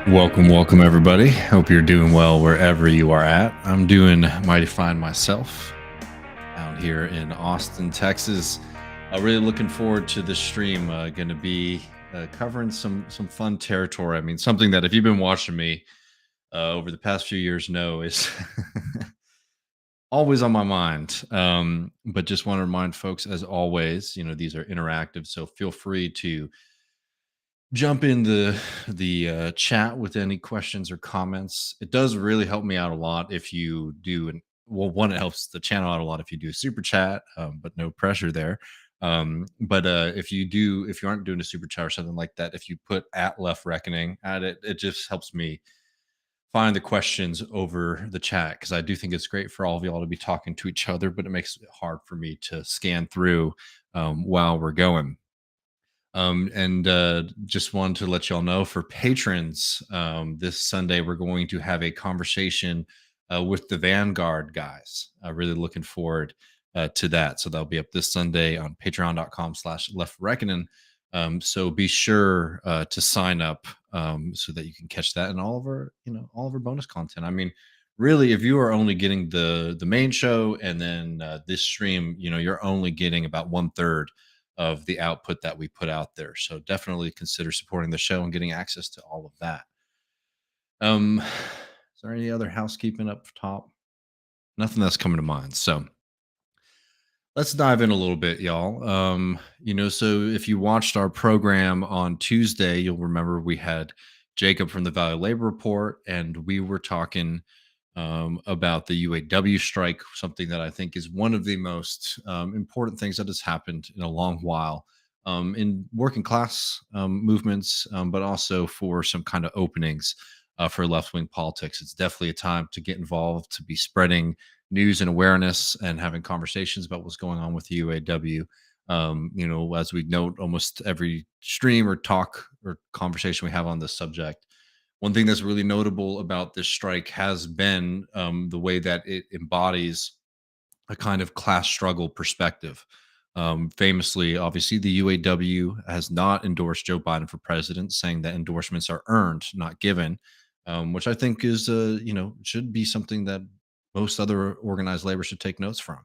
Welcome, everybody. Hope you're doing well wherever you are at. I'm doing mighty fine myself out here in Austin, Texas. Really looking forward to this stream. Going to be covering some fun territory. I mean, something that if you've been watching me over the past few years, know is always on my mind. But just want to remind folks, as always, these are interactive, so feel free to jump in the chat with any questions or comments. It does really help me out a lot if you do. And well, one, it helps the channel out a lot if you do a super chat, but no pressure there. But if you aren't doing a super chat or something like that, if you put at left reckoning at it, it just helps me find the questions over the chat, because I do think it's great for all of y'all to be talking to each other, but it makes it hard for me to scan through while we're going. And just wanted to let y'all know, for patrons, this Sunday we're going to have a conversation with the Vanguard guys. Really looking forward to that. So that'll be up this Sunday on patreon.com/leftreckoning. So be sure to sign up so that you can catch that and all of our bonus content. I mean, really, if you are only getting the main show and then this stream, you're only getting about 1/3 of the output that we put out there. So definitely consider supporting the show and getting access to all of that. Is there any other housekeeping up top? Nothing that's coming to mind. So let's dive in a little bit, y'all. So if you watched our program on Tuesday, you'll remember we had Jacob from the Valley Labor Report, and we were talking about the UAW strike, something that I think is one of the most important things that has happened in a long while in working class movements, but also for some kind of openings for left wing politics. It's definitely a time to get involved, to be spreading news and awareness and having conversations about what's going on with the UAW. As we note, almost every stream or talk or conversation we have on this subject, one thing that's really notable about this strike has been the way that it embodies a kind of class struggle perspective. Famously, obviously, the UAW has not endorsed Joe Biden for president, saying that endorsements are earned, not given, which I think is, should be something that most other organized labor should take notes from.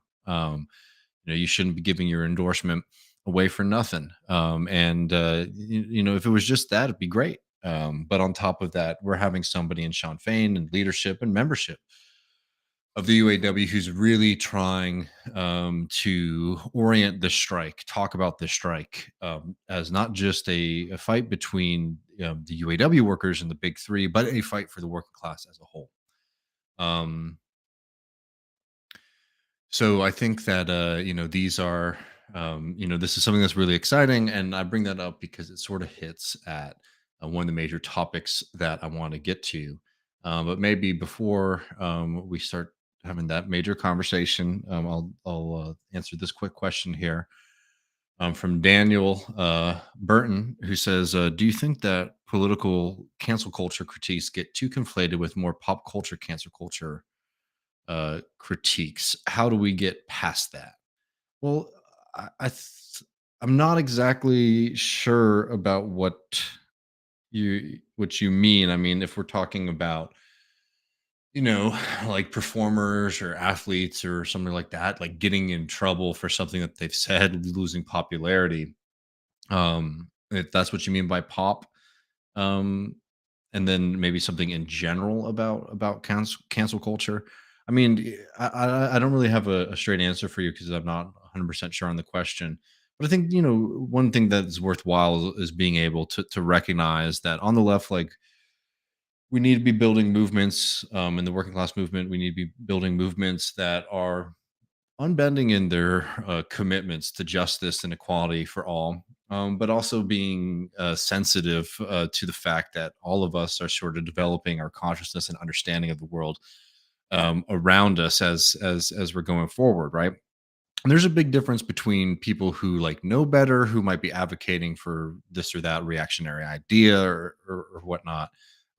You shouldn't be giving your endorsement away for nothing. If it was just that, it'd be great. But on top of that, we're having somebody in Sean Fain and leadership and membership of the UAW who's really trying to orient the strike, talk about the strike as not just a fight between the UAW workers and the big three, but a fight for the working class as a whole. So I think that these are this is something that's really exciting, and I bring that up because it sort of hits at one of the major topics that I want to get to. But maybe before we start having that major conversation, I'll answer this quick question here from Daniel Burton, who says, "Do you think that political cancel culture critiques get too conflated with more pop culture cancel culture critiques? How do we get past that?" Well, I'm not exactly sure about what you mean. I mean, if we're talking about like performers or athletes or something like that, like getting in trouble for something that they've said, losing popularity. If that's what you mean by pop, um, and then maybe something in general about cancel culture. I mean, I don't really have a straight answer for you because I'm not 100% sure on the question. But I think one thing that's worthwhile is being able to recognize that on the left, like, we need to be building movements in the working class movement. We need to be building movements that are unbending in their commitments to justice and equality for all, but also being sensitive to the fact that all of us are sort of developing our consciousness and understanding of the world around us as we're going forward, right? And there's a big difference between people who like know better, who might be advocating for this or that reactionary idea or whatnot,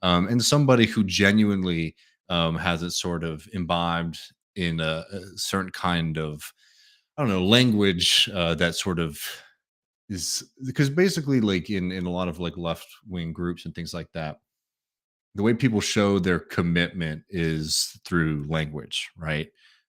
and somebody who genuinely has it sort of imbibed in a certain kind of, I don't know, language that sort of is, because basically, like in a lot of like left wing groups and things like that, the way people show their commitment is through language, right?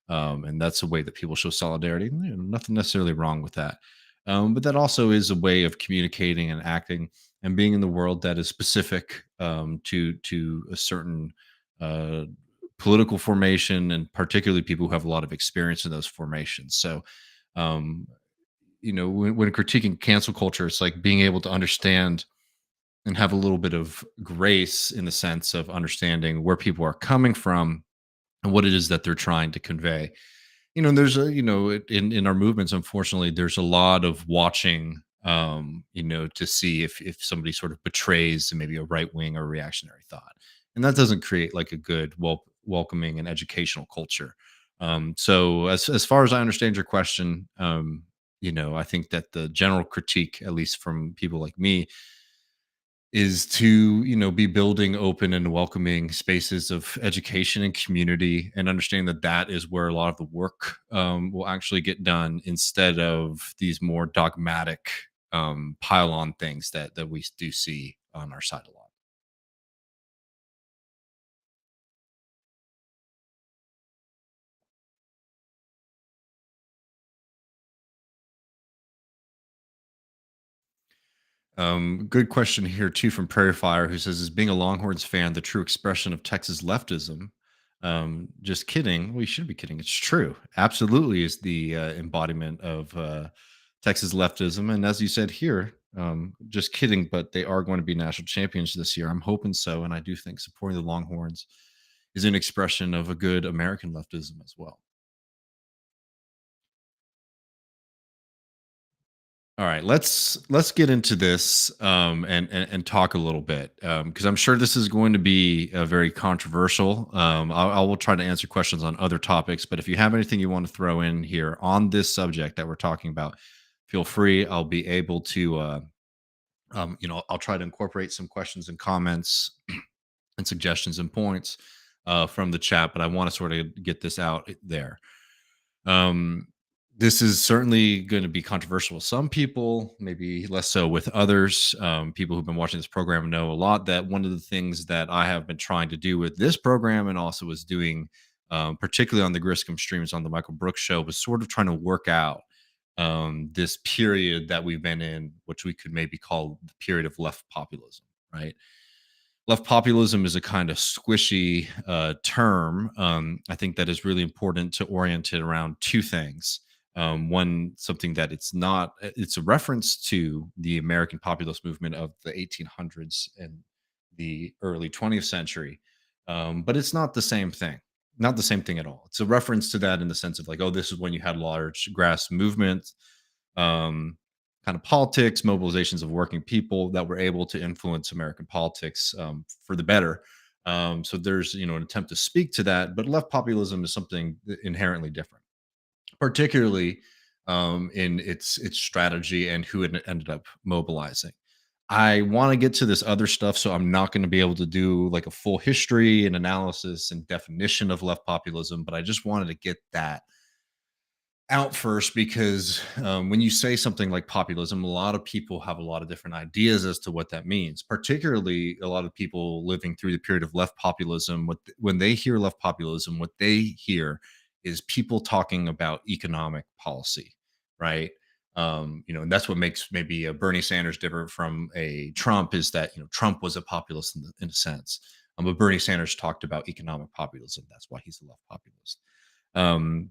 And that's a way that people show solidarity. Nothing necessarily wrong with that. But that also is a way of communicating and acting and being in the world that is specific to a certain uh, political formation, and particularly people who have a lot of experience in those formations. So, um, when critiquing cancel culture, it's like being able to understand and have a little bit of grace in the sense of understanding where people are coming from and what it is that they're trying to convey. There's in our movements, unfortunately, there's a lot of watching, to see if somebody sort of betrays maybe a right wing or reactionary thought, and that doesn't create like a good, welcoming and educational culture. So as far as I understand your question, I think that the general critique, at least from people like me, is to be building open and welcoming spaces of education and community, and understand that that is where a lot of the work will actually get done, instead of these more dogmatic pile on things that we do see on our side a lot. Good question here too from Prairie Fire, who says, "Is being a Longhorns fan the true expression of Texas leftism?" Just kidding. We should be kidding. It's true. Absolutely, is the embodiment of Texas leftism. And as you said here, just kidding. But they are going to be national champions this year. I'm hoping so, and I do think supporting the Longhorns is an expression of a good American leftism as well. All right, let's get into this and talk a little bit, because I'm sure this is going to be very controversial. I will try to answer questions on other topics, but if you have anything you want to throw in here on this subject that we're talking about, feel free. I'll be able to, I'll try to incorporate some questions and comments and suggestions and points from the chat, but I want to sort of get this out there. Um, this is certainly going to be controversial with some people, maybe less so with others. People who've been watching this program know a lot that one of the things that I have been trying to do with this program, and also was doing, particularly on the Griscom streams on the Michael Brooks show, was sort of trying to work out this period that we've been in, which we could maybe call the period of left populism, right? Left populism is a kind of squishy term. I think that is really important to orient it around two things. One, something that it's a reference to the American populist movement of the 1800s and the early 20th century. But it's not the same thing. Not the same thing at all. It's a reference to that in the sense of like, oh, this is when you had large grass movements, um, kind of politics, mobilizations of working people that were able to influence American politics for the better. So there's an attempt to speak to that, but left populism is something inherently different, particularly in its strategy and who it ended up mobilizing. I want to get to this other stuff, so I'm not going to be able to do like a full history and analysis and definition of left populism, but I just wanted to get that out first, because when you say something like populism, a lot of people have a lot of different ideas as to what that means. Particularly, a lot of people living through the period of left populism, when they hear left populism, what they hear is people talking about economic policy, right? And that's what makes maybe a Bernie Sanders different from a Trump, is that Trump was a populist in a sense, but Bernie Sanders talked about economic populism. That's why he's a left populist. Um,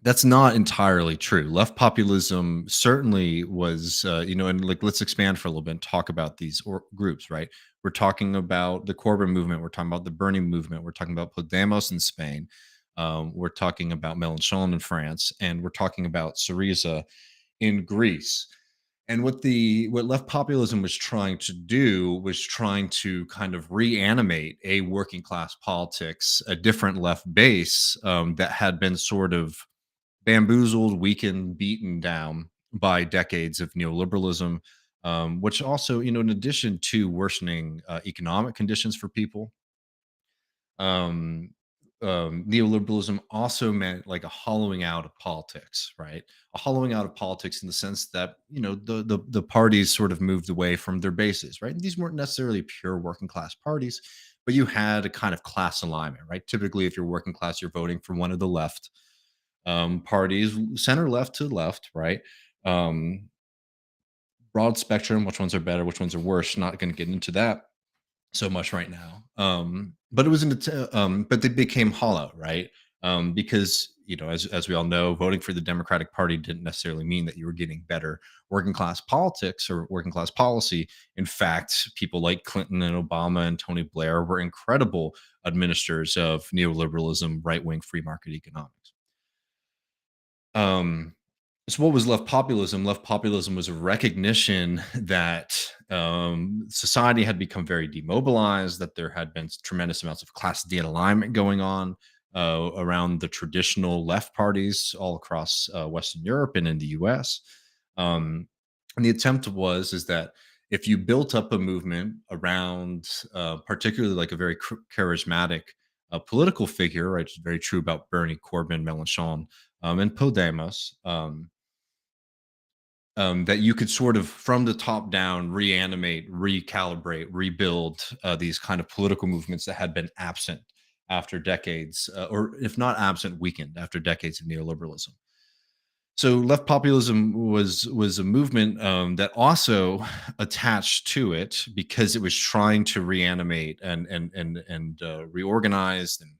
that's not entirely true. Left populism certainly was, and like let's expand for a little bit and talk about these groups, right? We're talking about the Corbyn movement. We're talking about the Bernie movement. We're talking about Podemos in Spain. We're talking about Mélenchon in France, and we're talking about Syriza in Greece. And what left populism was trying to do was trying to kind of reanimate a working class politics, a different left base that had been sort of bamboozled, weakened, beaten down by decades of neoliberalism, which also, in addition to worsening economic conditions for people, um, neoliberalism also meant like a hollowing out of politics, right? A hollowing out of politics in the sense that the parties sort of moved away from their bases, right? And these weren't necessarily pure working class parties, but you had a kind of class alignment, right? Typically, if you're working class, you're voting for one of the left parties, center left to left, right? Um, Broad spectrum, which ones are better, which ones are worse. Not going to get into that so much right now. But it was but they became hollow, right? Because as we all know, voting for the Democratic Party didn't necessarily mean that you were getting better working class politics or working class policy. In fact, people like Clinton and Obama and Tony Blair were incredible administrators of neoliberalism, right wing free market economics. Um, so what was left populism? Left populism was a recognition that society had become very demobilized, that there had been tremendous amounts of class de-alignment going on around the traditional left parties all across Western Europe and in the US. Um, and the attempt was is that if you built up a movement around, particularly like a very charismatic political figure, right? It's very true about Bernie, Corbyn, Mélenchon, and Podemos. That you could sort of from the top down reanimate, recalibrate, rebuild these kind of political movements that had been absent after decades, or if not absent, weakened after decades of neoliberalism. So left populism was a movement that also attached to it because it was trying to reanimate and reorganize and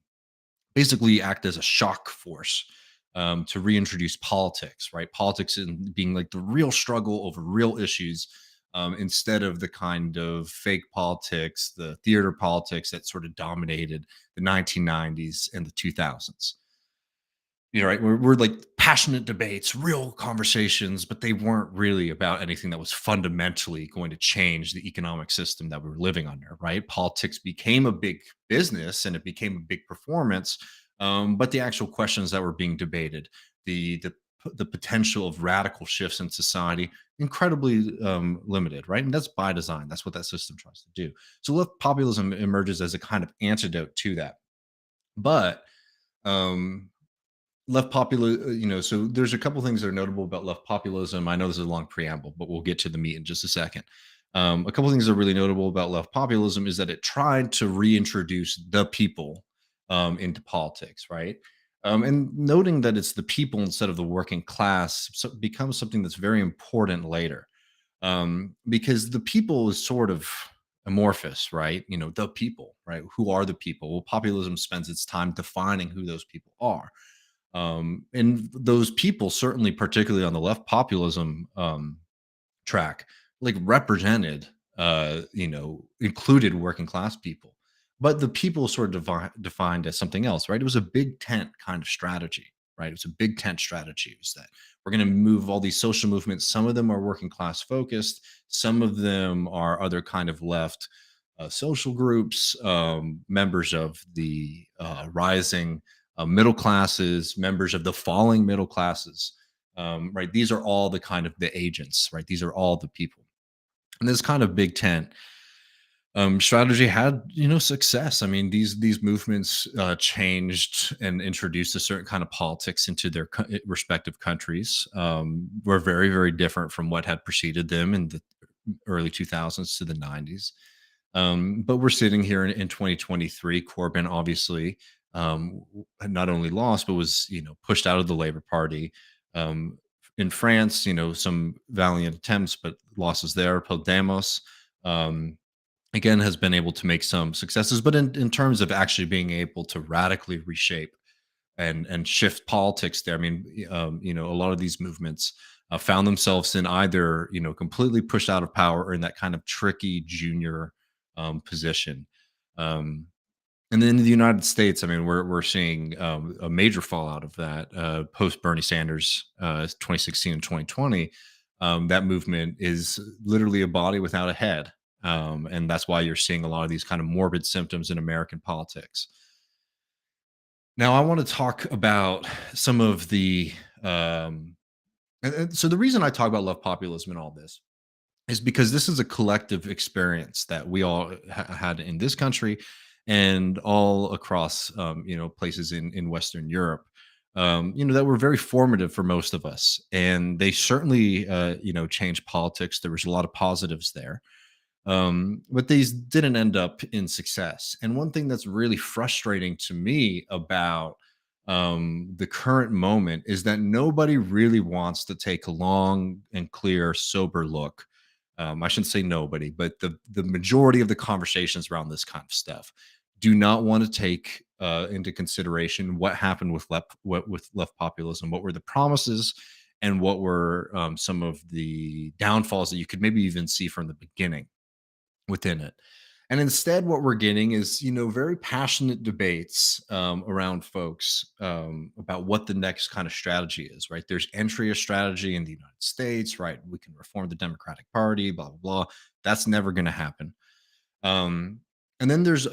basically act as a shock force to reintroduce politics, right? Politics in being like the real struggle over real issues instead of the kind of fake politics, the theater politics that sort of dominated the 1990s and the 2000s. Right? We're like passionate debates, real conversations, but they weren't really about anything that was fundamentally going to change the economic system that we were living under, right? Politics became a big business and it became a big performance, but the actual questions that were being debated, the potential of radical shifts in society, incredibly limited, right? And that's by design. That's what that system tries to do. So left populism emerges as a kind of antidote to that, but um left popular so there's a couple things that are notable about left populism. I know this is a long preamble, but we'll get to the meat in just a second. A couple things that are really notable about left populism is that it tried to reintroduce the people into politics, right? And noting that it's the people instead of the working class becomes something that's very important later, because the people is sort of amorphous, right? The people, right? Who are the people? Well, populism spends its time defining who those people are, and those people, certainly, particularly on the left populism track, like represented, included working class people. But the people sort of defined as something else, right? It was a big tent kind of strategy, right? It was a big tent strategy. It was that we're going to move all these social movements. Some of them are working class focused, some of them are other kind of left social groups, members of the rising middle classes, members of the falling middle classes, right? These are all the kind of the agents, right? These are all the people. And this kind of big tent strategy had, success. I mean, these movements changed and introduced a certain kind of politics into their respective countries. Were very, very different from what had preceded them in the early 2000s to the 90s. But we're sitting here in 2023. Corbyn obviously had not only lost, but was pushed out of the Labour Party. In France, some valiant attempts, but losses there. Podemos um, again has been able to make some successes, but in terms of actually being able to radically reshape and shift politics there. I mean, a lot of these movements found themselves in either completely pushed out of power or in that kind of tricky junior position. Um, and then in the United States, I mean, we're seeing a major fallout of that post Bernie Sanders, 2016 and 2020. That movement is literally a body without a head, and that's why you're seeing a lot of these kind of morbid symptoms in American politics. Now, I want to talk about some of the so the reason I talk about love populism and all this is because this is a collective experience that we all had in this country and all across places in Western Europe, that were very formative for most of us, and they certainly changed politics. There was a lot of positives there, But these didn't end up in success. And one thing that's really frustrating to me about the current moment is that nobody really wants to take a long and clear, sober look. I shouldn't say nobody, but the majority of the conversations around this kind of stuff do not want to take into consideration what happened with left populism, what were the promises, and what were some of the downfalls that you could maybe even see from the beginning within it. And instead, what we're getting is, very passionate debates around folks about what the next kind of strategy is, right? There's entry a strategy in the United States, right? We can reform the Democratic Party, blah, blah, blah. That's never going to happen. Um, and then there's,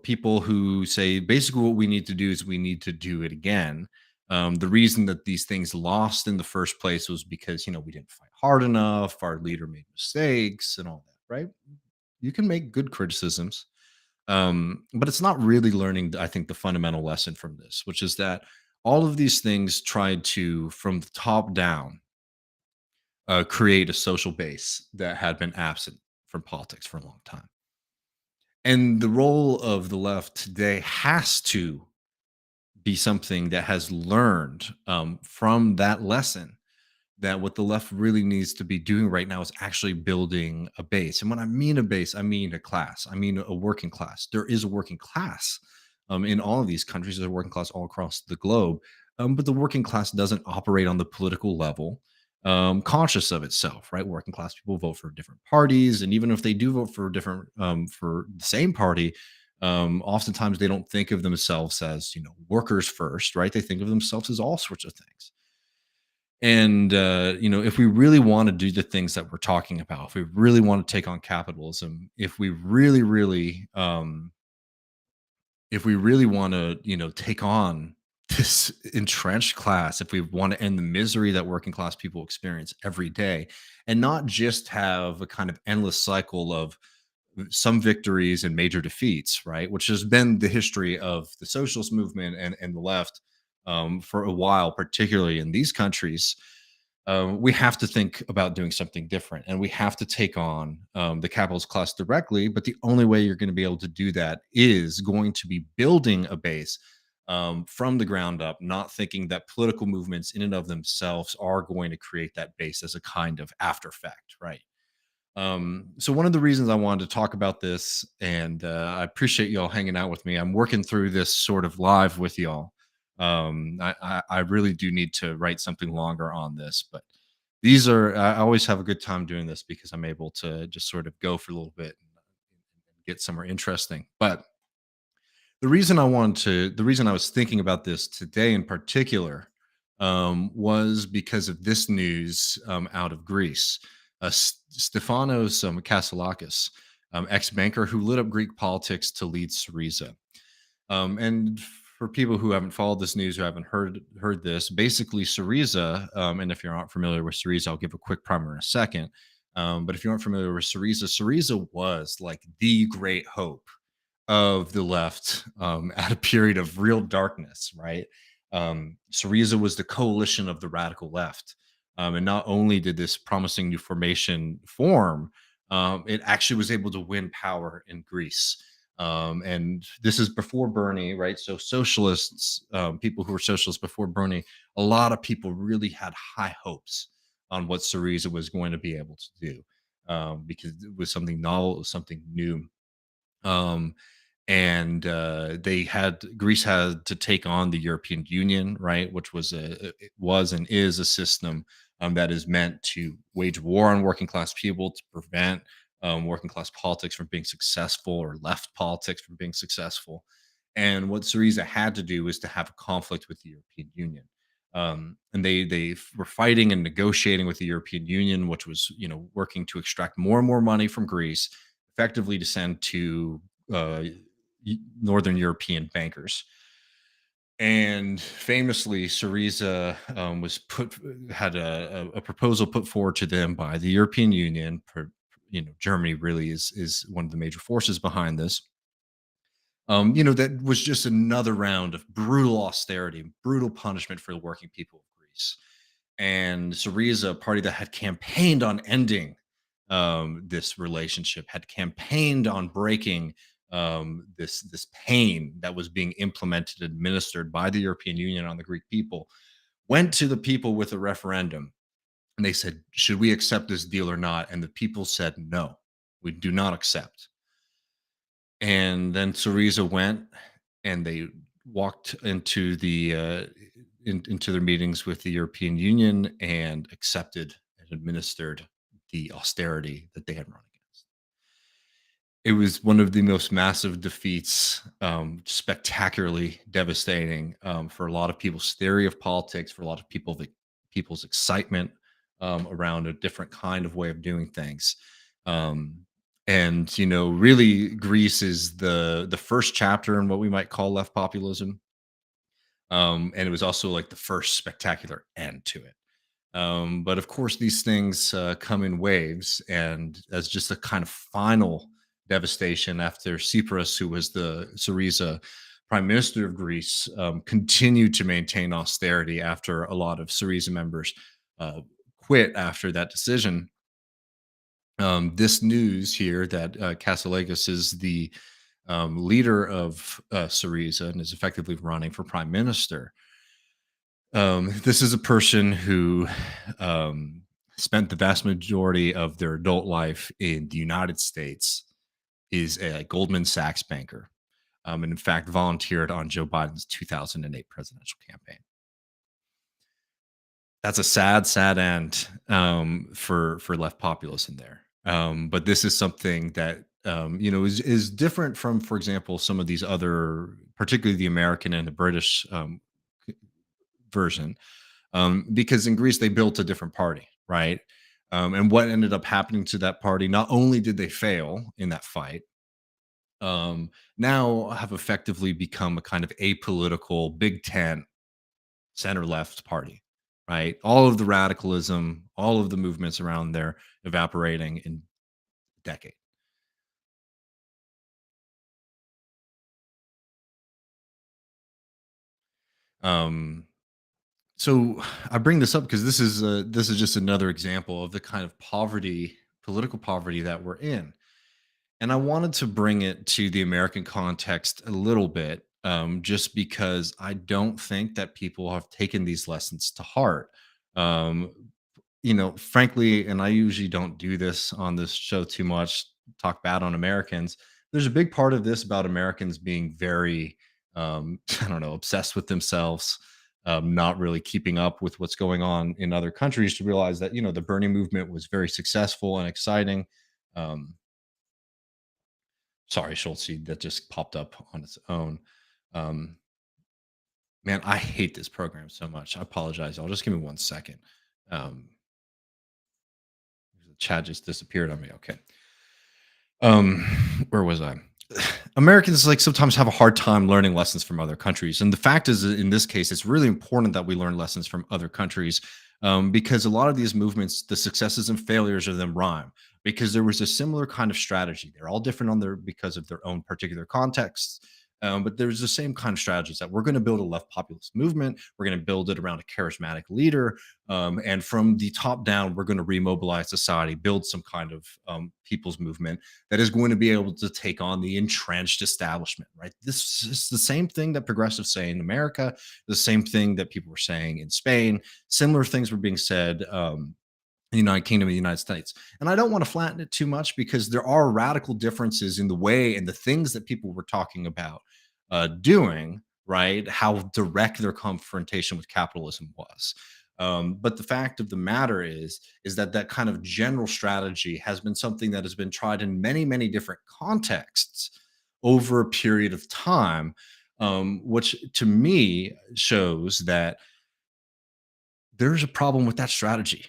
people who say basically what we need to do is we need to do it again. The reason that these things lost in the first place was because, we didn't fight hard enough, our leader made mistakes and all that, right? You can make good criticisms, but it's not really learning, I think, the fundamental lesson from this, which is that all of these things tried to, from the top down, create a social base that had been absent from politics for a long time. And the role of the left today has to be something that has learned from that lesson, that what the left really needs to be doing right now is actually building a base. And when I mean a base, I mean a class. I mean a working class. There is a working class in all of these countries. There's a working class all across the globe. But the working class doesn't operate on the political level conscious of itself, right? Working class people vote for different parties. And even if they do vote for different, for the same party, oftentimes they don't think of themselves as, workers first, right? They think of themselves as all sorts of things. And if we really want to do the things that we're talking about, if we really want to take on capitalism, if we really want to, take on this entrenched class, if we want to end the misery that working class people experience every day, and not just have a kind of endless cycle of some victories and major defeats, right? Which has been the history of the socialist movement and the left for a while, particularly in these countries. We have to think about doing something different, and we have to take on the capitalist class directly. But the only way you're going to be able to do that is going to be building a base from the ground up, not thinking that political movements in and of themselves are going to create that base as a kind of after fact, right? So one of the reasons I wanted to talk about this, and I appreciate y'all hanging out with me. I'm working through this sort of live with y'all. I really do need to write something longer on this, but these are I always have a good time doing this because I'm able to just sort of go for a little bit and get somewhere interesting. But the reason I was thinking about this today in particular was because of this news out of Greece. Stefanos Kasselakis, ex-banker who lit up Greek politics to lead Syriza. And for people who haven't followed this news, who haven't heard this, basically Syriza, and if you're not familiar with Syriza, I'll give a quick primer in a second. But if you aren't familiar with Syriza, Syriza was like the great hope of the left at a period of real darkness, right? Syriza was the coalition of the radical left. And not only did this promising new formation form, it actually was able to win power in Greece. And this is before Bernie, right? So socialists, people who were socialists before Bernie, a lot of people really had high hopes on what Syriza was going to be able to do because it was something novel, it was something new. Um, and they had Greece had to take on the European Union, right, which was it was and is a system that is meant to wage war on working class people to prevent working class politics from being successful or left politics from being successful. And what Syriza had to do was to have a conflict with the European Union. And they were fighting and negotiating with the European Union, which was working to extract more and more money from Greece, effectively to send to uh, Northern European bankers. And famously, Syriza was put had a proposal put forward to them by the European Union. Germany really is one of the major forces behind this. That was just another round of brutal austerity, brutal punishment for the working people of Greece. And Syriza, a party that had campaigned on ending this relationship, had campaigned on breaking this pain that was being implemented, administered by the European Union on the Greek people, went to the people with a referendum, and they said, "Should we accept this deal or not?" And the people said, "No, we do not accept." And then Syriza went and they walked into into their meetings with the European Union and accepted and administered the austerity that they had run against. It was one of the most massive defeats, spectacularly devastating, for a lot of people's theory of politics, for a lot of people's excitement around a different kind of way of doing things. Um, and really, Greece is the first chapter in what we might call left populism, and it was also like the first spectacular end to it. But of course, these things come in waves, and as just a kind of final devastation after Tsipras, who was the Syriza prime minister of Greece, continued to maintain austerity after a lot of Syriza members uh, quit after that decision. This news here that Kassilegas is the leader of Syriza and is effectively running for prime minister. This is a person who spent the vast majority of their adult life in the United States, is a Goldman Sachs banker, and in fact volunteered on Joe Biden's 2008 presidential campaign. That's a sad, sad end for left populism there. But this is something that is different from, for example, some of these other, particularly the American and the British version, because in Greece they built a different party, right? And what ended up happening to that party? Not only did they fail in that fight, now have effectively become a kind of apolitical Big Tent center left party, right? All of the radicalism, all of the movements around there evaporating in a decade. Um, so I bring this up because this is just another example of the kind of poverty, political poverty that we're in. And I wanted to bring it to the American context a little bit, just because I don't think that people have taken these lessons to heart. Um, frankly, and I usually don't do this on this show too much, talk bad on Americans. There's a big part of this about Americans being very, I don't know, obsessed with themselves, not really keeping up with what's going on in other countries to realize that, the Bernie movement was very successful and exciting. Um, Sorry, Schultz, that just popped up on its own. Um, Man, I hate this program so much. I apologize. Y'all just give me 1 second. Um, the chat just disappeared on me. Okay. um where was I? Americans like sometimes have a hard time learning lessons from other countries, and the fact is that in this case it's really important that we learn lessons from other countries, because a lot of these movements, the successes and failures of them rhyme, because there was a similar kind of strategy. They're all different on their because of their own particular contexts, but there's the same kind of strategies that we're going to build a left populist movement. We're going to build it around a charismatic leader, and from the top down, we're going to remobilize society, build some kind of people's movement that is going to be able to take on the entrenched establishment, right? This is the same thing that progressives say in America, the same thing that people were saying in Spain. Similar things were being said in the United Kingdom and the United States. And I don't want to flatten it too much because there are radical differences in the way and the things that people were talking about doing, right? How direct their confrontation with capitalism was. But the fact of the matter is that that kind of general strategy has been something that has been tried in many, many different contexts over a period of time, which to me shows that there's a problem with that strategy,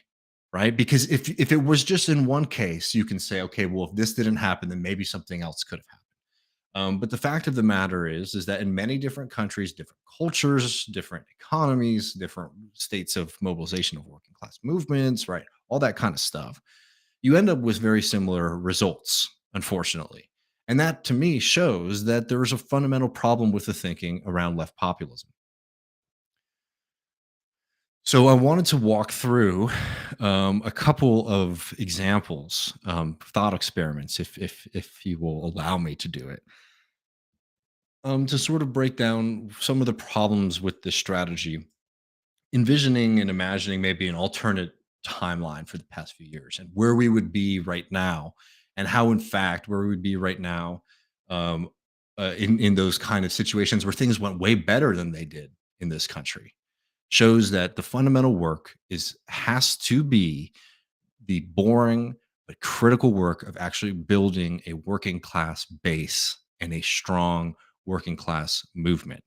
right? Because if it was just in one case, you can say, okay, well, if this didn't happen, then maybe something else could have happened. But the fact of the matter is that in many different countries, different cultures, different economies, different states of mobilization of working class movements, right? All that kind of stuff, you end up with very similar results, unfortunately. And that to me shows that there is a fundamental problem with the thinking around left populism. So I wanted to walk through a couple of examples, thought experiments, if you will allow me to do it, to sort of break down some of the problems with this strategy, envisioning and imagining maybe an alternate timeline for the past few years and where we would be right now, and how, in fact, where we would be right now, um, in those kind of situations where things went way better than they did in this country, shows that the fundamental work is has to be the boring but critical work of actually building a working class base and a strong working class movement,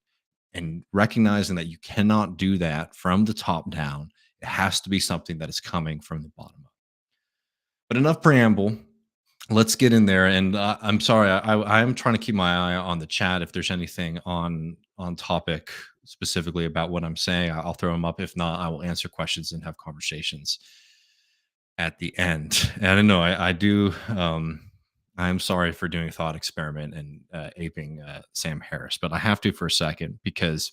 and recognizing that you cannot do that from the top down. It has to be something that is coming from the bottom up. But enough preamble. Let's get in there. And I'm sorry, I am trying to keep my eye on the chat. If there's anything on topic specifically about what I'm saying, I'll throw them up. If not, I will answer questions and have conversations at the end. And I don't know, I do. I'm sorry for doing a thought experiment and aping Sam Harris, but I have to for a second because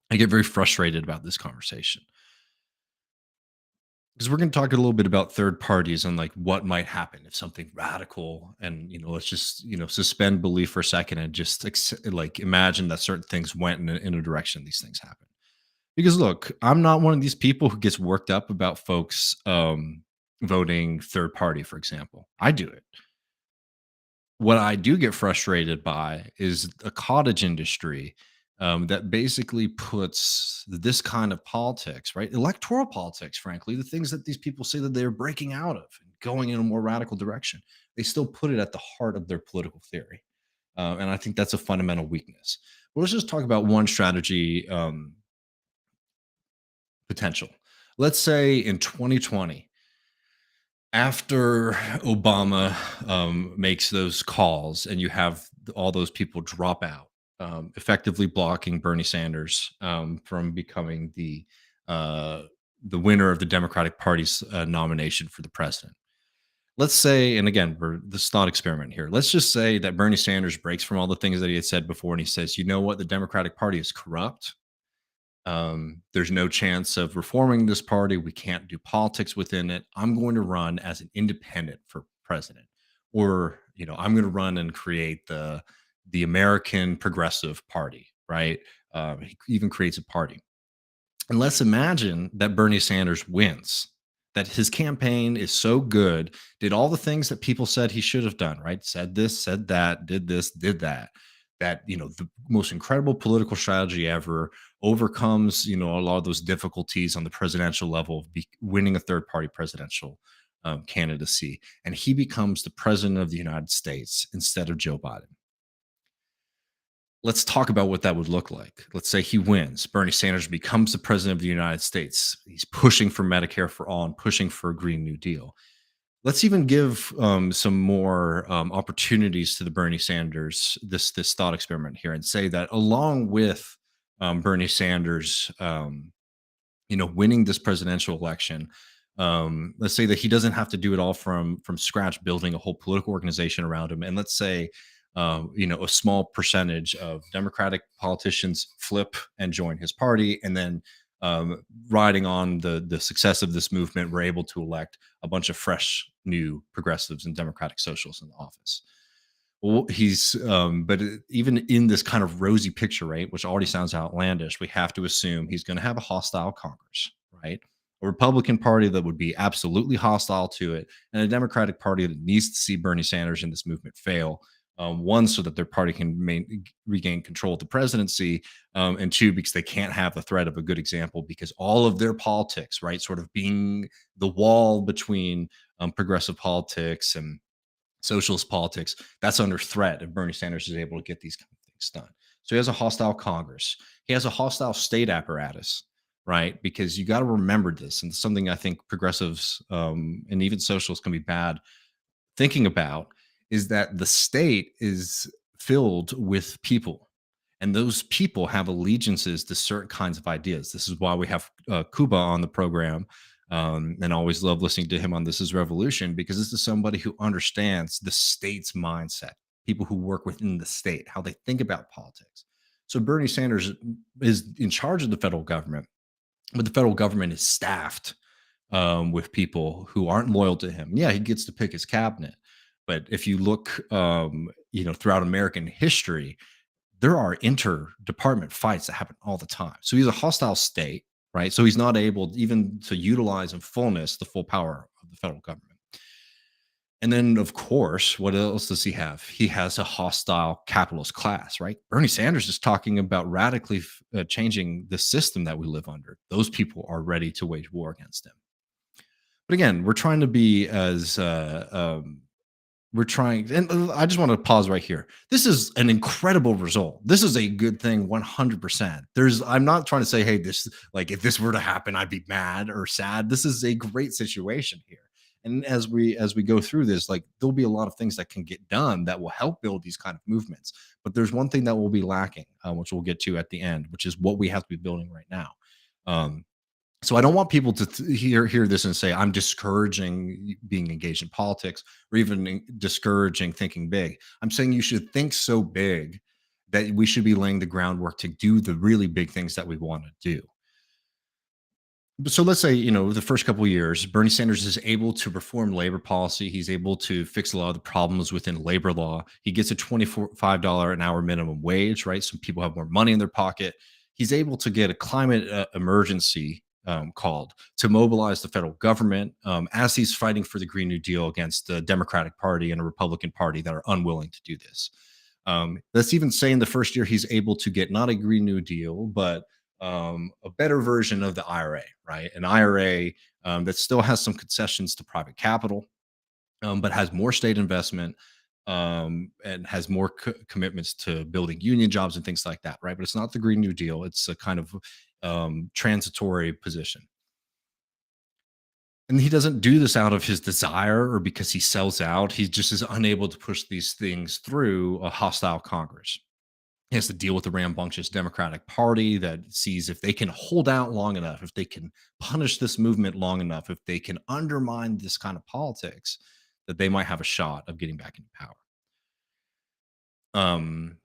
I get very frustrated about this conversation, because we're going to talk a little bit about third parties and like what might happen if something radical, and let's just suspend belief for a second and just like imagine that certain things went in a direction these things happen. Because look, I'm not one of these people who gets worked up about folks voting third party, for example. I do it. What I do get frustrated by is a cottage industry that basically puts this kind of politics, right? Electoral politics, frankly, the things that these people say that they're breaking out of and going in a more radical direction, they still put it at the heart of their political theory. And I think that's a fundamental weakness. But let's just talk about one strategy potential. Let's say in 2020, after Obama makes those calls and you have all those people drop out, effectively blocking Bernie Sanders from becoming uh, the winner of the Democratic Party's nomination for the president. Let's say, and again, we're this thought experiment here. Let's just say that Bernie Sanders breaks from all the things that he had said before, and he says, "You know what? The Democratic Party is corrupt. There's no chance of reforming this party. We can't do politics within it. I'm going to run as an independent for president, or I'm going to run and create the American Progressive Party." Right? He even creates a party. And let's imagine that Bernie Sanders wins, that his campaign is so good, did all the things that people said he should have done, right? Said this, said that, did this, did that. That, the most incredible political strategy ever, overcomes, a lot of those difficulties on the presidential level of winning a third party presidential candidacy. And he becomes the president of the United States instead of Joe Biden. Let's talk about what that would look like. Let's say he wins. Bernie Sanders becomes the president of the United States. He's pushing for Medicare for all and pushing for a Green New Deal. Let's even give some more opportunities to the Bernie Sanders, this thought experiment here, and say that along with Bernie Sanders, winning this presidential election, let's say that he doesn't have to do it all from scratch, building a whole political organization around him. And let's say a small percentage of Democratic politicians flip and join his party, and then riding on the success of this movement, we're able to elect a bunch of fresh, new progressives and democratic socialists in the office. Well, even in this kind of rosy picture, right, which already sounds outlandish, we have to assume he's going to have a hostile Congress, right? A Republican Party that would be absolutely hostile to it, and a Democratic Party that needs to see Bernie Sanders in this movement fail. One, so that their party can regain control of the presidency, and two, because they can't have the threat of a good example, because all of their politics, right, sort of being the wall between progressive politics and socialist politics, that's under threat if Bernie Sanders is able to get these kind of things done. So he has a hostile Congress. He has a hostile state apparatus, right? Because you got to remember this, and something I think progressives and even socialists can be bad thinking about, is that the state is filled with people, and those people have allegiances to certain kinds of ideas. This is why we have Cuba on the program, and I always love listening to him on This Is Revolution, because this is somebody who understands the state's mindset, people who work within the state, how they think about politics. So Bernie Sanders is in charge of the federal government, But the federal government is staffed with people who aren't loyal to him. Yeah, he gets to pick his cabinet, but if you look, throughout American history, there are inter-department fights that happen all the time. So he's a hostile state, right? So he's not able even to utilize in fullness the full power of the federal government. And then, of course, what else does he have? He has a hostile capitalist class, right? Bernie Sanders is talking about radically changing the system that we live under. Those people are ready to wage war against him. But again, we're trying to be as we're trying, and I just want to pause right here. This is an incredible result. This is a good thing, 100%. I'm not trying to say, hey, this, like, if this were to happen, I'd be mad or sad. This is a great situation here. And as we go through this, like, there'll be a lot of things that can get done that will help build these kind of movements. But there's one thing that will be lacking, which we'll get to at the end, which is what we have to be building right now. Um, so I don't want people to hear this and say I'm discouraging being engaged in politics or even discouraging thinking big. I'm saying you should think so big that we should be laying the groundwork to do the really big things that we want to do. So let's say, the first couple of years, Bernie Sanders is able to reform labor policy. He's able to fix a lot of the problems within labor law. He gets a $25 an hour minimum wage, right? So people have more money in their pocket. He's able to get a climate emergency called to mobilize the federal government as he's fighting for the Green New Deal against the Democratic Party and a Republican Party that are unwilling to do this. Let's even say in the first year, he's able to get not a Green New Deal, but a better version of the IRA, right? An IRA that still has some concessions to private capital, but has more state investment and has more commitments to building union jobs and things like that, right? But it's not the Green New Deal. It's a kind of transitory position. And he doesn't do this out of his desire or because he sells out. He just is unable to push these things through a hostile Congress. He has to deal with the rambunctious Democratic Party that sees if they can hold out long enough, if they can punish this movement long enough, if they can undermine this kind of politics, that they might have a shot of getting back into power. Um,